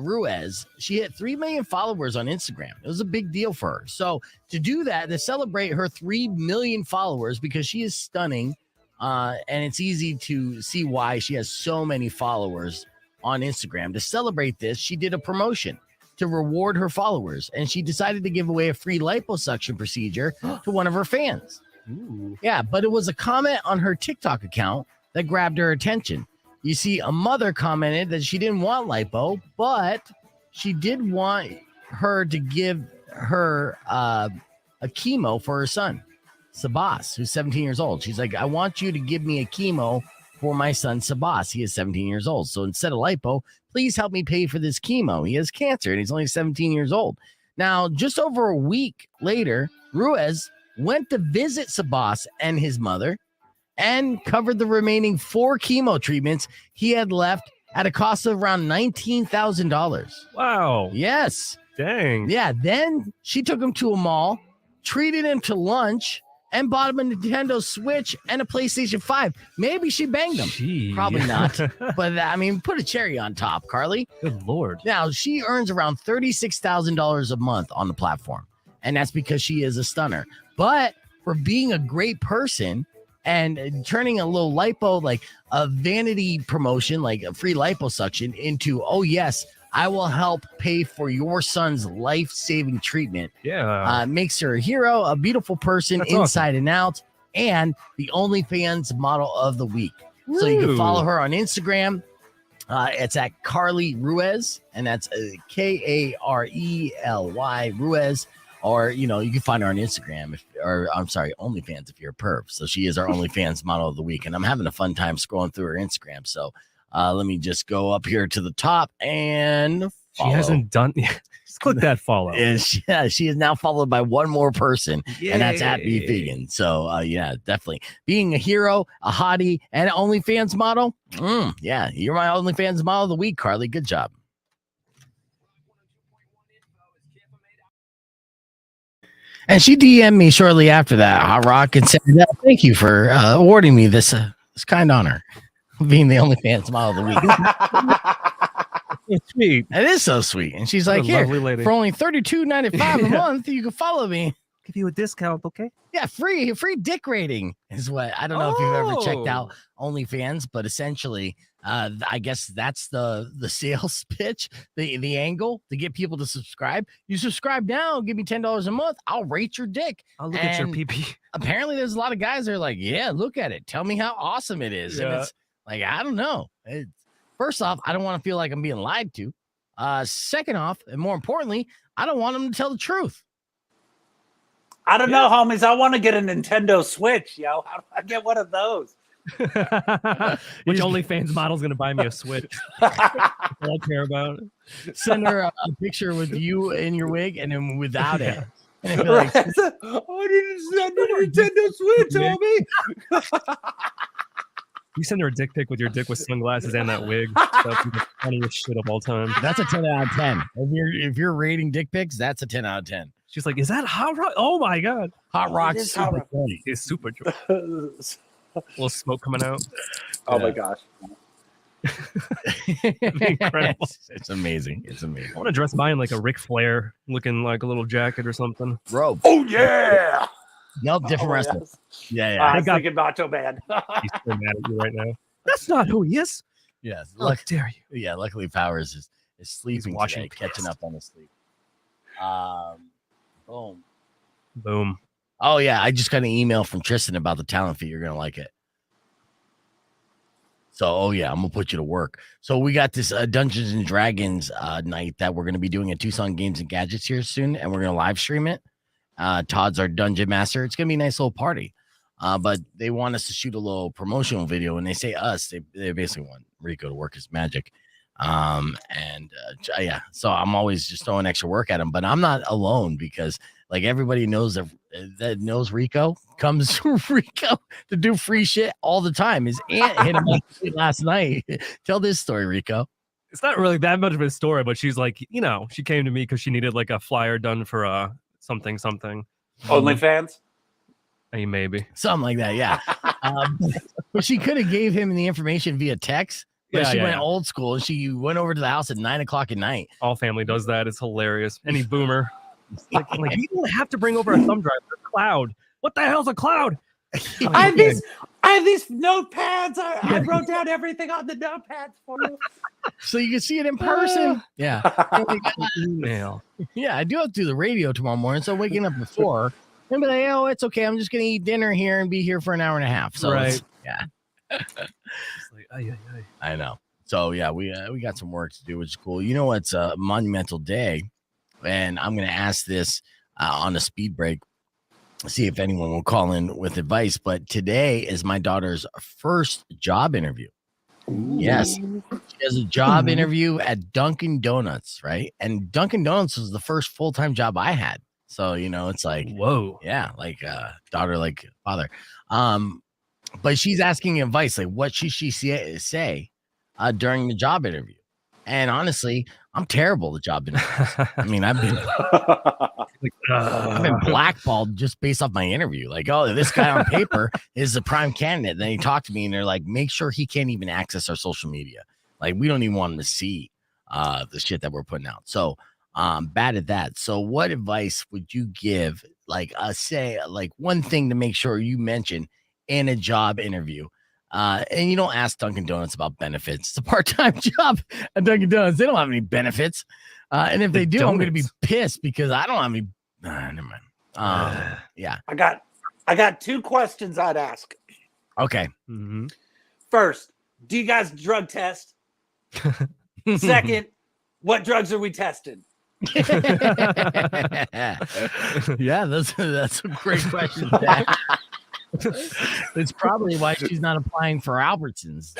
Ruiz, she hit 3 million followers on Instagram. It was a big deal for her. So to do that, to celebrate her 3 million followers, because she is stunning, and it's easy to see why she has so many followers on Instagram. To celebrate this, she did a promotion to reward her followers, and she decided to give away a free liposuction procedure to one of her fans. Ooh. Yeah, but it was a comment on her TikTok account that grabbed her attention. You see, a mother commented that she didn't want lipo, but she did want her to give her a chemo for her son. Sabas, who's 17 years old. She's like, I want you to give me a chemo for my son Sabas. He is 17 years old. So instead of lipo, please help me pay for this chemo. He has cancer and he's only 17 years old. Now, just over a week later, Ruiz went to visit Sabas and his mother and covered the remaining 4 chemo treatments he had left at a cost of around $19,000. Wow. Yes. Dang. Yeah. Then she took him to a mall, treated him to lunch, and bought him a Nintendo Switch and a PlayStation 5. Maybe she banged him. Gee. Probably not. But I mean, put a cherry on top, Carly. Good Lord. Now, she earns around $36,000 a month on the platform. And that's because she is a stunner. But for being a great person and turning a little lipo, like a vanity promotion, like a free liposuction, into, oh, yes, I will help pay for your son's life-saving treatment. Yeah. Makes her a hero, a beautiful person. That's inside awesome. And out, and the OnlyFans model of the week. Woo. So you can follow her on Instagram. It's at Carly Ruiz, and that's Karely Ruiz. Or, you know, you can find her on Instagram, OnlyFans if you're a perv. So she is our OnlyFans model of the week. And I'm having a fun time scrolling through her Instagram. So let me just go up here to the top and follow. She hasn't done yet. Just click that follow. She is now followed by one more person. Yay. And that's at Be Vegan. So, yeah, definitely. Being a hero, a hottie, and an OnlyFans model. Yeah, you're my OnlyFans model of the week, Carly. Good job. And she DM'd me shortly after that, Hot Rock, and said, thank you for awarding me this kind honor, being the OnlyFans model of the week. It's sweet. It is so sweet. And she's like, here, for only $32.95 a month, you can follow me. Give you a discount, okay? Yeah, free dick rating is what. I don't know if you've ever checked out OnlyFans, but essentially, I guess that's the sales pitch, the angle to get people to subscribe. You subscribe now, give me $10 a month, I'll rate your dick. I'll look at your PP. Apparently, there's a lot of guys that are like, yeah, look at it. Tell me how awesome it is. Yeah. And it's like, I don't know. First off, I don't want to feel like I'm being lied to. Second off, and more importantly, I don't want them to tell the truth. I don't know, homies. I want to get a Nintendo Switch, yo. How do I get one of those? Which OnlyFans model's going to buy me a Switch? All I care about. Send her a picture with you in your wig and then without it. And be like, I need to send her a Nintendo Switch, homie. You send her a dick pic with your dick with sunglasses and that wig. That's the funniest shit of all time. That's a 10 out of 10. If you're rating dick pics, that's a 10 out of 10. She's like, is that Hot Rock? Oh my God. Hot Rock Supajoint. It's super joy. Little smoke coming out. Oh my gosh. Incredible. It's amazing. It's amazing. I want to dress mine like a Ric Flair looking like a little jacket or something. Robe. Oh yeah. Nope, different wrestler. Yes. Yeah. I was thinking Macho Man. He's so mad at you right now. That's not who he is. Yes. How dare you? Yeah, luckily Powers is sleeping today, catching up on his sleep. Boom. Oh yeah, I just got an email from Tristan about the talent fee. You're gonna like it. So, I'm gonna put you to work. So we got this Dungeons and Dragons night that we're gonna be doing at Tucson Games and Gadgets here soon, and we're gonna live stream it. Todd's our dungeon master. It's gonna be a nice little party. But they want us to shoot a little promotional video, and they say us. They basically want Rico to work his magic. So I'm always just throwing extra work at him, but I'm not alone because like everybody knows that knows Rico comes to Rico to do free shit all the time. His aunt hit him up last night. Tell this story, Rico. It's not really that much of a story, but she's like, she came to me because she needed like a flyer done for something. OnlyFans? Hey, maybe something like that. Yeah. But she could have gave him the information via text. But she went old school and she went over to the house at 9:00 at night. All family does that. It's hilarious. Any boomer. like you don't have to bring over a thumb drive or a cloud. What the hell's a cloud? I have these notepads. I wrote down everything on the notepads for you. So you can see it in person. Yeah. Email. Yeah, I do have to do the radio tomorrow morning. So waking up before and be like, oh, it's okay. I'm just gonna eat dinner here and be here for an hour and a half. So right. Yeah. It's like, I know. So yeah, we got some work to do, which is cool. It's a monumental day, and I'm gonna ask this on a speed break. see if anyone will call in with advice. But today is my daughter's first job interview. Yes, she has a job interview at Dunkin' Donuts, right? And Dunkin' Donuts was the first full-time job I had. So, it's like, whoa. Yeah, like daughter, like father. But she's asking advice, like what should she say during the job interview? And honestly, I'm terrible at job interviews. I mean, I've been blackballed just based off my interview. Like, oh, this guy on paper is the prime candidate. Then he talked to me and they're like, make sure he can't even access our social media. Like, we don't even want him to see the shit that we're putting out. So bad at that. So what advice would you give? Like, say like one thing to make sure you mention in a job interview. And you don't ask Dunkin' Donuts about benefits. It's a part-time job at Dunkin' Donuts. They don't have any benefits. And if they do, I'm going to be pissed because I don't have any. Never mind. Yeah. I got 2 questions I'd ask. Okay. Mm-hmm. First, do you guys drug test? Second, what drugs are we testing? Yeah, that's a great question, Zach. It's probably why she's not applying for Albertsons.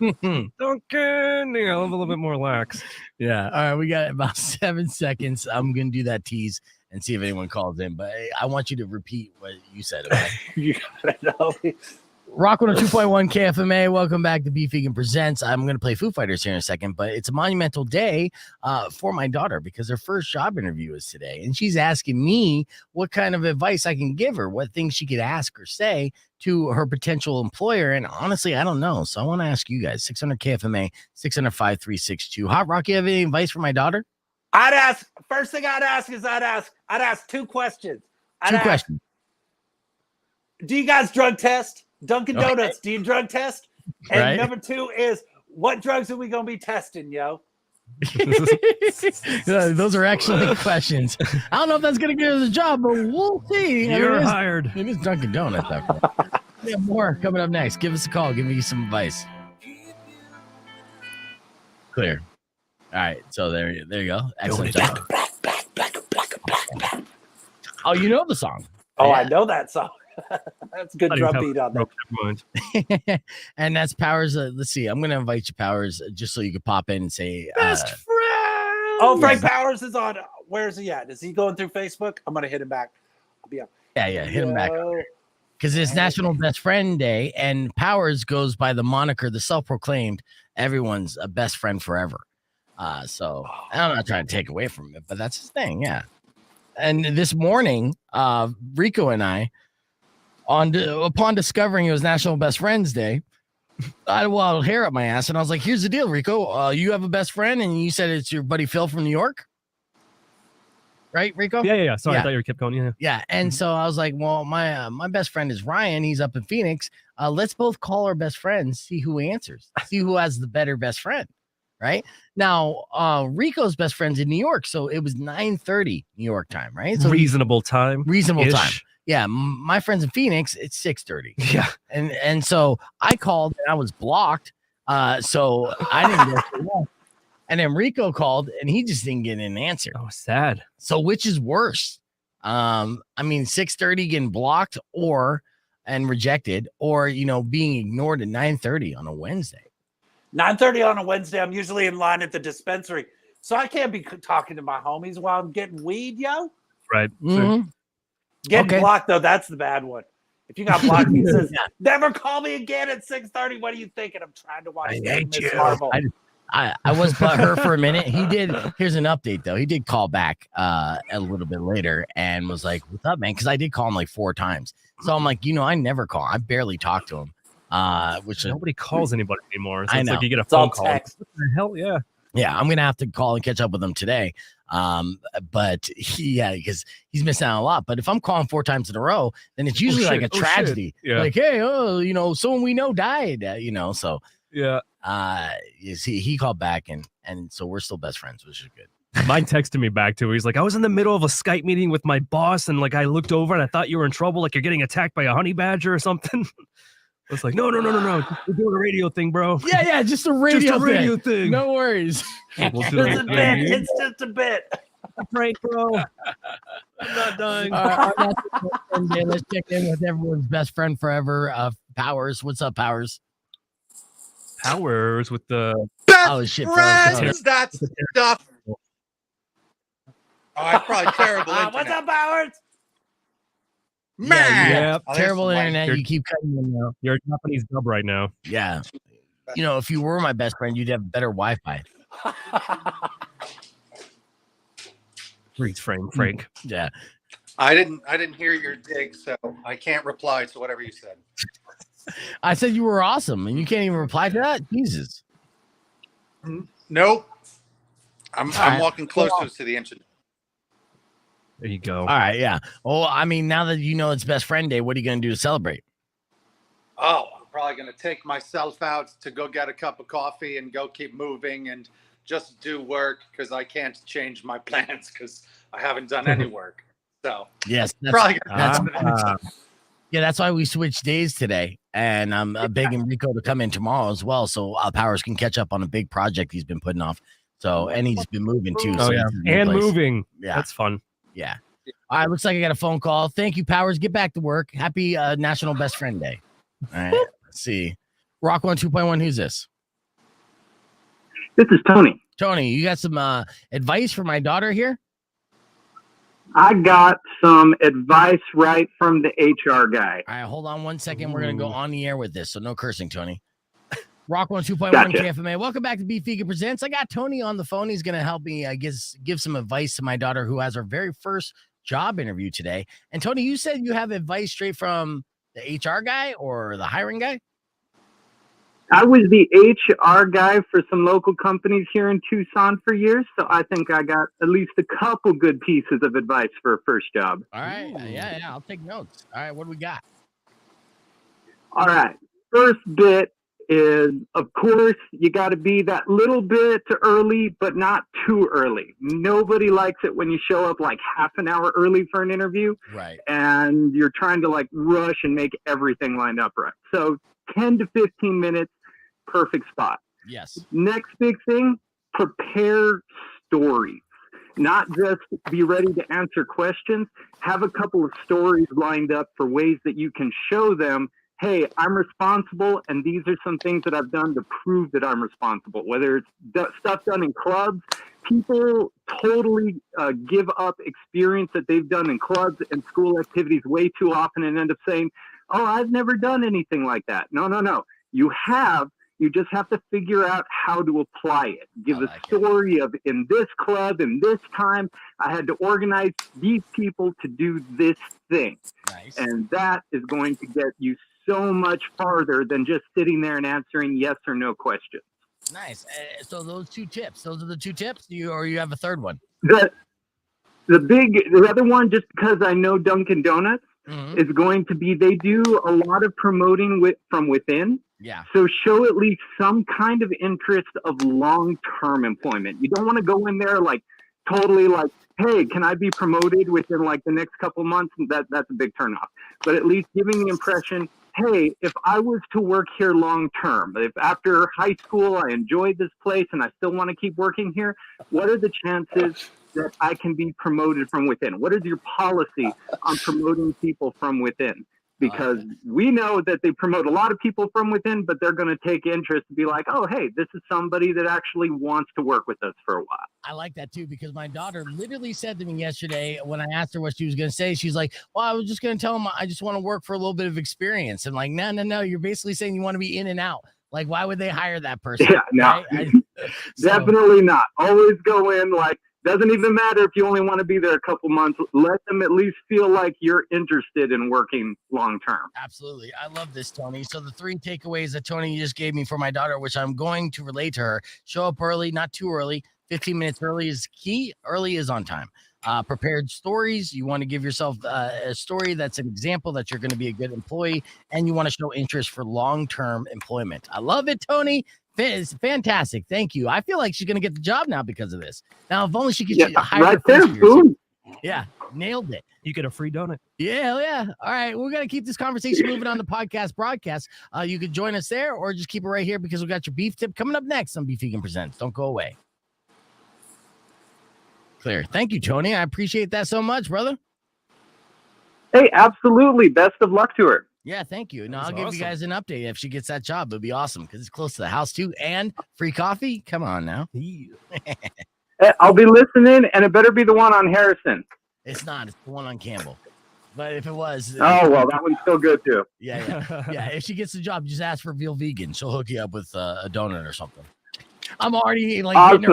Duncan, a little bit more lax. Yeah. All right. We got about 7 seconds. I'm going to do that tease and see if anyone calls in, but I want you to repeat what you said. Okay? You got it, Ollie. Rock 102.1 KFMA. Welcome back to Beef Vegan Presents. I'm going to play Foo Fighters here in a second, but it's a monumental day for my daughter because her first job interview is today. And she's asking me what kind of advice I can give her, what things she could ask or say to her potential employer. And honestly, I don't know. So I want to ask you guys, 600 KFMA, 600-5362. Hot Rock, you have any advice for my daughter? First thing I'd ask 2 questions. Two questions. Do you guys drug test? Dunkin' Donuts, do you drug test? And Right. number 2 is, what drugs are we going to be testing, yo? Those are excellent questions. I don't know if that's going to get her the job, but we'll see. You're hired. It is Dunkin' Donuts. We have more coming up next. Give us a call. Give me some advice. Clear. All right. So there you go. Excellent job. Oh, you know the song. Oh, Yeah. I know that song. That's a good drum beat on that. And that's Powers. Let's see. I'm going to invite you, Powers, just so you can pop in and say Best friend. Oh, Frank Powers is on. Where is he at? Is he going through Facebook? I'm going to hit him back. I'll be up. Yeah, hit him back. Because it's National Best Friend Day, and Powers goes by the moniker, the self-proclaimed, everyone's a best friend forever. So I'm not trying to take away from it, but that's his thing, yeah. And this morning, Rico and I, upon discovering it was National Best Friends Day, I had wild hair up my ass, and I was like, here's the deal, Rico. You have a best friend, and you said it's your buddy Phil from New York? Right, Rico? Yeah. Sorry, Yeah. I thought you kept going. Yeah. Yeah, and so I was like, well, my best friend is Ryan. He's up in Phoenix. Let's both call our best friends, see who answers, see who has the better best friend, right? Now, Rico's best friend's in New York, so it was 9:30 New York time, right? So Reasonable time. time. Yeah, my friend's in Phoenix. It's 6:30. Yeah. And so I called and I was blocked, so I didn't get through that. And then Rico called and he just didn't get an answer. Oh, sad. So which is worse? I mean, 6:30 getting blocked and rejected, or being ignored at 9:30 on a Wednesday. 9:30 on a Wednesday. I'm usually in line at the dispensary, so I can't be talking to my homies while I'm getting weed, yo. Right. Mhm. Getting blocked though, that's the bad one. If you got blocked, he says, "Never call me again at 6:30." What are you thinking? I'm trying to watch Miss Marvel. I was butthurt for a minute. He did. Here's an update though. He did call back a little bit later and was like, "What's up, man?" Because I did call him like 4 times. So I'm like, I never call. I barely talk to him. Which nobody calls anybody anymore. So I it's know. like you get a It's all phone call. text. What the hell? Yeah. Yeah, I'm gonna have to call and catch up with him today. But because he's missing out a lot. But if I'm calling 4 times in a row, then it's usually like a tragedy. Yeah. Like, hey, someone we know died. So Yeah. he called back and so we're still best friends, which is good. Mine texted me back too. He's like, I was in the middle of a Skype meeting with my boss, and like I looked over and I thought you were in trouble, like you're getting attacked by a honey badger or something. I was like, no. We're doing a radio thing, bro. Yeah, just a radio, thing. No worries. We'll do It's it. a bit. It's just a bit. break, bro. I'm not dying. All right, on that Best Friend Day, let's check in with everyone's best friend forever, Powers. What's up, Powers? Powers with the Best shit, bro. friends, that stuff. Oh, I'm probably terrible internet. What's up, Howard? Man, Yep. Oh, there's Terrible some light. internet. You're- You keep cutting in now. You're a Japanese dub right now. Yeah. You know, if you were my best friend, you'd have better Wi-Fi. Freeze frame, Frank. Yeah. I didn't hear your dig, so I can't reply to whatever you said. I said you were awesome, and you can't even reply to that? Jesus. Nope. I'm right. walking closest to the internet. There you go. All right, yeah. Well, I mean, now that you know it's Best Friend Day, what are you going to do to celebrate? Oh, I'm probably gonna take myself out to go get a cup of coffee and go keep moving and just do work because I can't change my plans because I haven't done any work. So Yes. probably that's- gonna Yeah, that's why we switched days today. And I'm begging Rico to come in tomorrow as well so Powers can catch up on a big project he's been putting off. So, and he's been moving too. Oh, so yeah. he's in a new And place. moving. Yeah. That's fun. Yeah. All right. Looks like I got a phone call. Thank you, Powers. Get back to work. Happy National Best Friend Day. All right. Let's see. Rock 1 2.1. Who's this? This is Tony. Tony, you got some advice for my daughter here? I got some advice right from the HR guy. All right. Hold on 1 second. We're going to go on the air with this. So no cursing, Tony. Rock 1 2.1 Gotcha. KFMA. Welcome back to Beef Vegan Presents. I got Tony on the phone. He's going to help me give some advice to my daughter who has her very first job interview today. And Tony, you said you have advice straight from the HR guy or the hiring guy? I was the HR guy for some local companies here in Tucson for years, so I think I got at least a couple good pieces of advice for a first job. All right. Yeah. I'll take notes. All right. What do we got? All right. First bit is, of course, you got to be that little bit early, but not too early. Nobody likes it when you show up like half an hour early for an interview Right. and you're trying to like rush and make everything lined up right. So 10 to 15 minutes, perfect spot. Yes. Next big thing, prepare stories. Not just be ready to answer questions. Have a couple of stories lined up for ways that you can show them, hey, I'm responsible, and these are some things that I've done to prove that I'm responsible. Whether it's stuff done in clubs, people totally give up experience that they've done in clubs and school activities way too often and end up saying, oh, I've never done anything like that. No. You have. You just have to figure out how to apply it. Give a story of, in this club, in this time, I had to organize these people to do this thing. Nice. And that is going to get you so much farther than just sitting there and answering yes or no questions. Nice. So those are the two tips. Or you have a third one? The other one, just because I know Dunkin' Donuts, Mm-hmm. is going to be, they do a lot of promoting from within. Yeah. So show at least some kind of interest of long-term employment. You don't want to go in there like totally like, hey, can I be promoted within like the next couple months? That's a big turnoff. But at least giving the impression, hey, if I was to work here long-term, if after high school I enjoyed this place and I still want to keep working here, what are the chances that I can be promoted from within? What is your policy on promoting people from within? Because we know that they promote a lot of people from within, but they're going to take interest to be like, oh, hey, this is somebody that actually wants to work with us for a while. I like that too, because my daughter literally said to me yesterday when I asked her what she was going to say, she's like, well, I was just going to tell them I just want to work for a little bit of experience. And like, no, you're basically saying you want to be in and out. Like, why would they hire that person? Yeah, no, right? definitely not. Always go in like, doesn't even matter if you only want to be there a couple months. Let them at least feel like you're interested in working long term. Absolutely. I love this, Tony. So the 3 takeaways that Tony just gave me for my daughter, which I'm going to relate to her: show up early, not too early. 15 minutes early is key. Early is on time. Prepared stories. You want to give yourself a story that's an example that you're going to be a good employee, and you want to show interest for long-term employment. I love it, Tony. It's fantastic. Thank you. I feel like she's going to get the job now because of this. Now, if only she could hire right there, boom. Yeah, nailed it. You get a free donut. Yeah. All right, we're gonna keep this conversation moving on the podcast broadcast. You could join us there, or just keep it right here because we got your beef tip coming up next on Beef Vegan Presents. Don't go away. clear. Thank you, Tony. I appreciate that so much, brother. Hey, absolutely. Best of luck to her. Yeah, thank you. No, That's I'll give you guys an update if she gets that job. It'll be awesome because it's close to the house too, and free coffee. Come on now. I'll be listening, and it better be the one on Harrison. It's not. It's the one on Campbell. But if it was, oh well, that one's still good too. Yeah. If she gets the job, just ask for Veal Vegan. She'll hook you up with a donut or something. I'm already like awesome.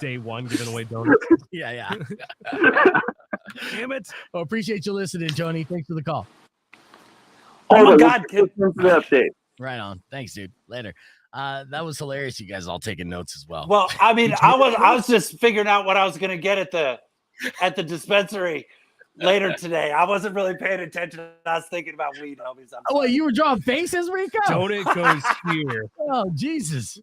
Day one, giving away donuts. Yeah. Damn it. Well, appreciate you listening, Tony. Thanks for the call. Oh my God, kid. The update. Right on. Thanks, dude. Later. That was hilarious. You guys all taking notes as well. Well, I mean, I was just figuring out what I was gonna get at the dispensary later today. I wasn't really paying attention. I was thinking about weed, homies. Oh, wait, you were drawing faces, Rico? Donut goes here. Oh, Jesus.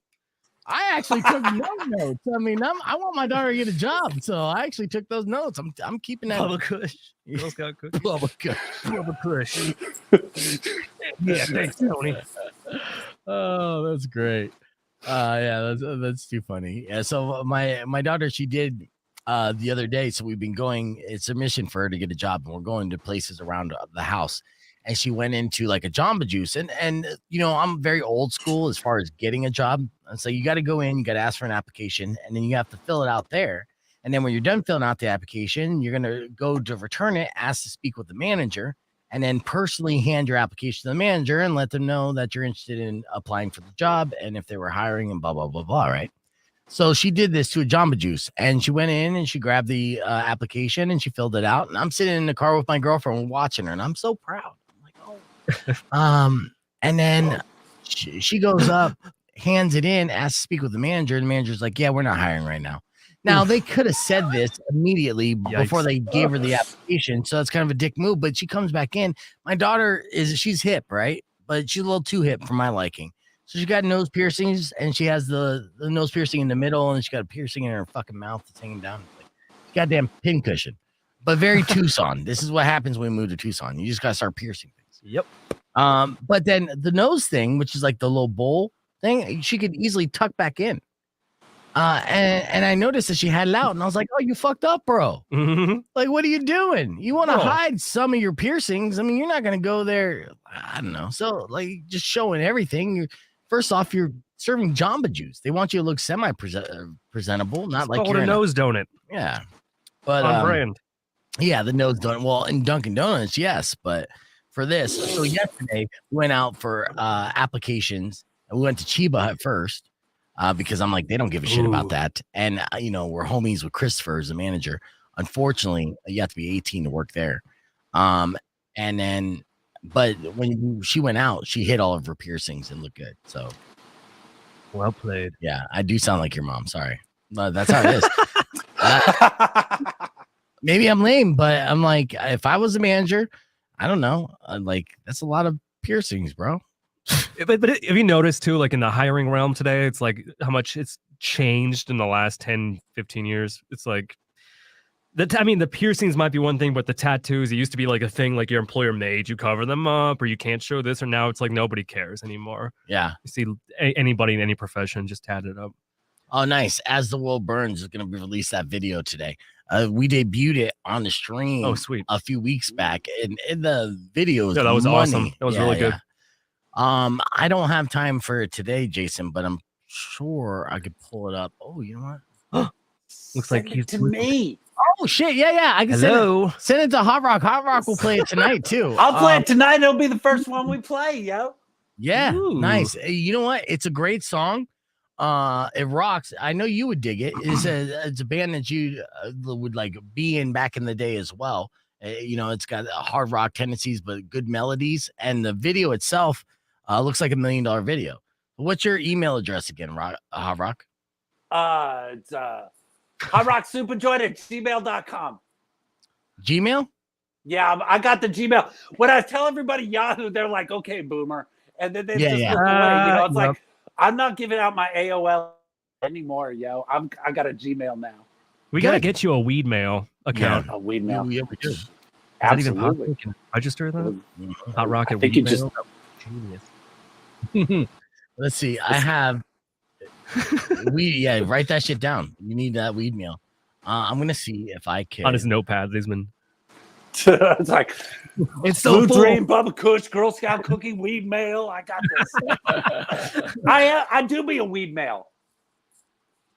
I actually took no notes. I mean, I want my daughter to get a job, so I actually took those notes. I'm keeping that. Bubba Kush. Girl Scout cookie. Bubba Kush. Bubba Kush. Yeah, thanks, Tony. Oh, that's great. Yeah, that's too funny. Yeah, so my daughter, she did the other day. So we've been going. It's a mission for her to get a job, and we're going to places around the house. And she went into like a Jamba Juice, and you know, I'm very old school as far as getting a job. And so you got to go in, you got to ask for an application, and then you have to fill it out there. And then when you're done filling out the application, you're gonna go to return it, ask to speak with the manager, and then personally hand your application to the manager and let them know that you're interested in applying for the job and if they were hiring and blah blah blah blah. Right. So she did this to a Jamba Juice, and she went in and she grabbed the application and she filled it out. And I'm sitting in the car with my girlfriend watching her, and I'm so proud. And then she goes up, hands it in, asks to speak with the manager, and the manager's like, yeah, we're not hiring right now. Now they could have said this immediately before they gave her the application, so that's kind of a dick move. But she comes back in. My daughter she's hip, right? But she's a little too hip for my liking. So she got nose piercings, and she has the nose piercing in the middle, and she got a piercing in her fucking mouth that's hanging down. Like, goddamn pincushion. But very Tucson. This is what happens when we move to Tucson. You just gotta start piercing things. Yep. But then the nose thing, which is like the little bowl thing, she could easily tuck back in. And I noticed that she had it out, and I was like, "Oh, you fucked up, bro! Mm-hmm. Like, what are you doing? You want to hide some of your piercings? I mean, you're not gonna go there. I don't know. So, like, just showing everything. First off, you're serving Jamba Juice. They want you to look presentable, not like you're a nose donut. Yeah, but on brand. Yeah, the nose donut. Well, in Dunkin' Donuts, yes, but for this, so yesterday we went out for applications, and we went to Chiba Hut first because I'm like, they don't give a shit about that, and you know, we're homies with Christopher as the manager. Unfortunately, you have to be 18 to work there. And then, but when she went out, she hit all of her piercings and looked good. So, well played. Yeah, I do sound like your mom. Sorry, that's how it is. Maybe I'm lame, but I'm like, if I was a manager, I don't know. Like, that's a lot of piercings, bro. But have you noticed too, like in the hiring realm today, it's like how much it's changed in the last 10, 15 years. It's like, the piercings might be one thing, but the tattoos, it used to be like a thing, like your employer made you cover them up, or you can't show this, or now it's like nobody cares anymore. Yeah. You see anybody in any profession just tatted up. Oh, nice. As the World Burns is going to be released that video today. We debuted it on the stream. Oh, sweet. A few weeks back, and the video is that was money. Awesome. That was really good. I don't have time for it today, Jason, but I'm sure I could pull it up. Oh, you know what? Looks like he's to me. Oh shit! Yeah. I can send it to Hot Rock. Hot Rock will play it tonight too. I'll play it tonight. It'll be the first one we play, yo. Yeah, Ooh. Nice. You know what? It's a great song. It rocks. I know you would dig it. It's a band that you would like be in back in the day as well. You know, it's got hard rock tendencies, but good melodies, and the video itself looks like $1 million video. What's your email address again, Hot Rock? It's hotrocksupajoint@gmail.com. Gmail? Yeah, I got the Gmail. When I tell everybody Yahoo, they're like, "Okay, boomer," and then they just look away. You know, it's like I'm not giving out my AOL anymore, yo. I got a Gmail now. We gotta get you a weed mail account. Yeah, a weed mail. Yeah, we do. Absolutely. Can I register that? Hot Rocket. I think you just. Let's see. I have Yeah, write that shit down. You need that weed meal. I'm gonna see if I can. On his notepad, he's been. It's like It's so Blue full. Dream, Bubba Kush, Girl Scout cookie, weed mail. I got this. I do be a weed mail.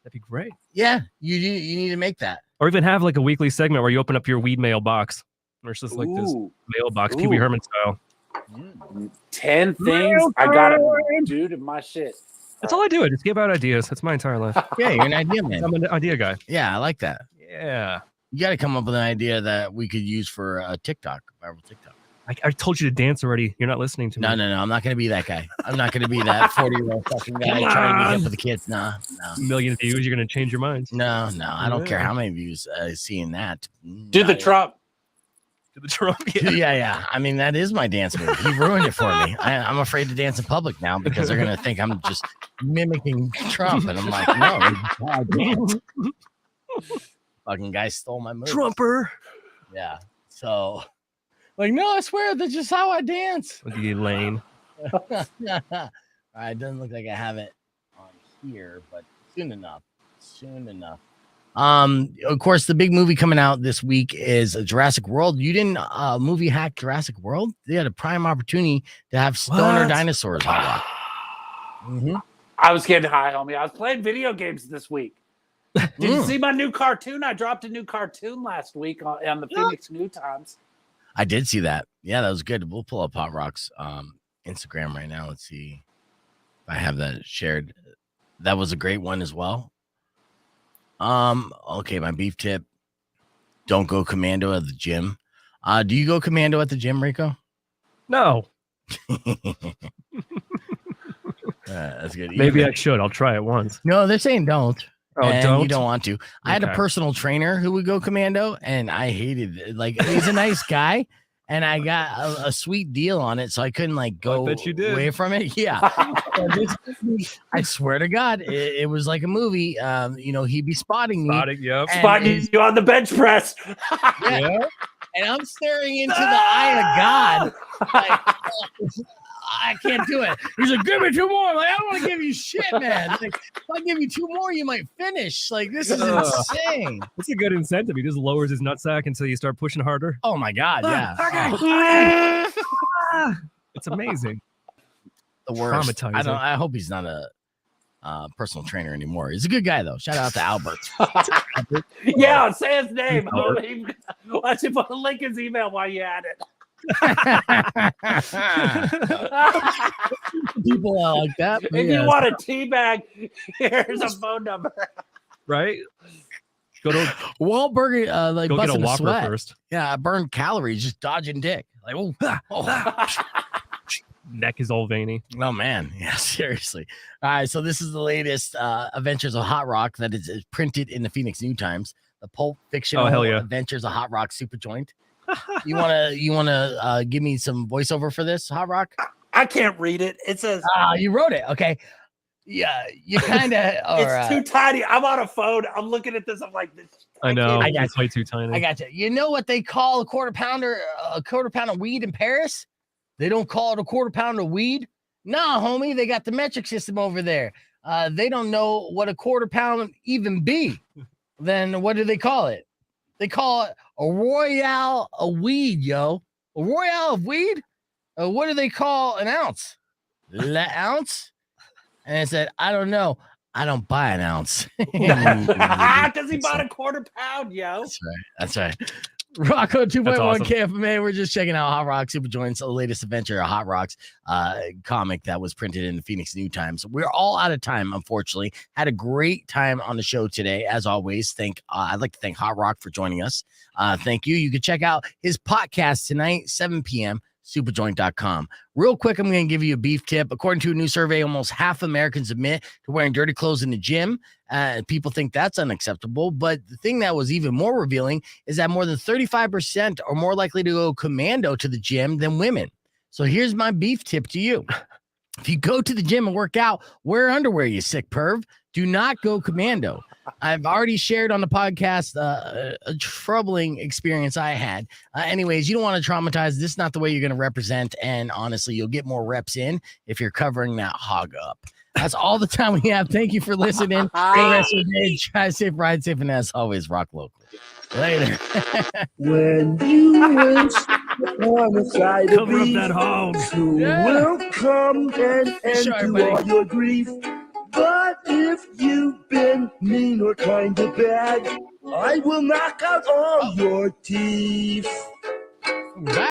That'd be great. Yeah, you need to make that. Or even have like a weekly segment where you open up your weed mail box. Or it's just like this Ooh. mailbox, Pee Wee Herman style. 10 things I gotta do to my shit. That's all I do. I just give out ideas. That's my entire life. Yeah, you're an idea man. I'm an idea guy. Yeah, I like that. Yeah. You got to come up with an idea that we could use for a TikTok, viral TikTok. I told you to dance already. You're not listening to me. No. I'm not going to be that guy. I'm not going to be that 40-year-old fucking guy trying to be hip with the kids. No. A million views, you're going to change your mind. No. I don't care how many views seeing that. Do the Trump. To the Trump. Yeah. I mean, that is my dance move. He ruined it for me. I'm afraid to dance in public now because they're going to think I'm just mimicking Trump. And I'm like, no. I dance. Fucking guy stole my move. Trumper. Yeah. So, like, no, I swear that's just how I dance. Look at you, Lane. All right, it doesn't look like I have it on here, but soon enough. Of course, the big movie coming out this week is Jurassic World. You didn't movie hack Jurassic World? They had a prime opportunity to have stoner dinosaurs on that. Mm-hmm. I was getting high, homie. I was playing video games this week. Did you see my new cartoon? I dropped a new cartoon last week on the Phoenix New Times. I did see that. Yeah, that was good. We'll pull up Hot Rock's Instagram right now. Let's see if I have that shared. That was a great one as well. Okay, my beef tip. Don't go commando at the gym. Do you go commando at the gym, Rico? No. That's good. Maybe I should. I'll try it once. No, they're saying don't. Oh, don't? You don't want to. I had a personal trainer who would go commando, and I hated it. Like, he's a nice guy, and I got a sweet deal on it, so I couldn't go away from it. Yeah. I swear to God, it was like a movie. He'd be spotting me. Spotting you on the bench press. Yeah. And I'm staring into the eye of God. Like, I can't do it. He's like, give me 2 more. I'm like, I don't want to give you shit, man. Like, if I give you 2 more, you might finish. Like, this is insane. It's a good incentive. He just lowers his nutsack until you start pushing harder. Oh my God, yeah. It's amazing. The worst. Traumatizing. I hope he's not a personal trainer anymore. He's a good guy though. Shout out to Albert. Yeah, say his name. Why don't you put a link in his email while you at it? People are like that. If you want a teabag, here's a phone number. Right? Go to Wahlberg, go get a busting Whopper sweat. first. Yeah, I burned calories just dodging dick. Like, Neck is all veiny. Oh man, yeah, seriously. All right, so this is the latest Adventures of Hot Rock that is printed in the Phoenix New Times. The Pulp Fiction Adventures of Hotrock Supajoint. You wanna give me some voiceover for this, Hot Rock? I can't read it. It says you wrote it. Okay. Yeah, you kind of it's too tiny. I'm on a phone. I'm looking at this. I'm like, this. I know. I got it's way too tiny. I got you. You know what they call a quarter pound of weed in Paris? They don't call it a quarter pound of weed. Nah, homie, they got the metric system over there. They don't know what a quarter pound even be. Then what do they call it? They call it a royale of weed, yo. A royale of weed? What do they call an ounce? Ounce? And I said, I don't know. I don't buy an ounce. Because he bought a quarter pound, yo. That's right. Rocco 2.1 awesome. KFMA. We're just checking out Hot Rock Supajoint's latest adventure, Hot Rock's comic that was printed in the Phoenix New Times. We're all out of time, unfortunately. Had a great time on the show today. As always, I'd like to thank Hot Rock for joining us. Thank you. You can check out his podcast tonight, 7 p.m. Supajoint.com. Real quick, I'm going to give you a beef tip. According to a new survey, almost half Americans admit to wearing dirty clothes in the gym. People think that's unacceptable. But the thing that was even more revealing is that more than 35% are more likely to go commando to the gym than women. So here's my beef tip to you. If you go to the gym and work out, wear underwear, you sick perv. Do not go commando. I've already shared on the podcast a troubling experience I had. Anyways, you don't want to traumatize. This is not the way you're going to represent. And honestly, you'll get more reps in if you're covering that hog up. That's all the time we have. Thank you for listening. For the rest of the day, try safe, ride safe, and as always, rock local. Later. When you wish on the side of Cover up beef, that hog. who will come and end Sure, to buddy. all your grief. But if you've been mean or kind of bad, I will knock out all your teeth. Bye.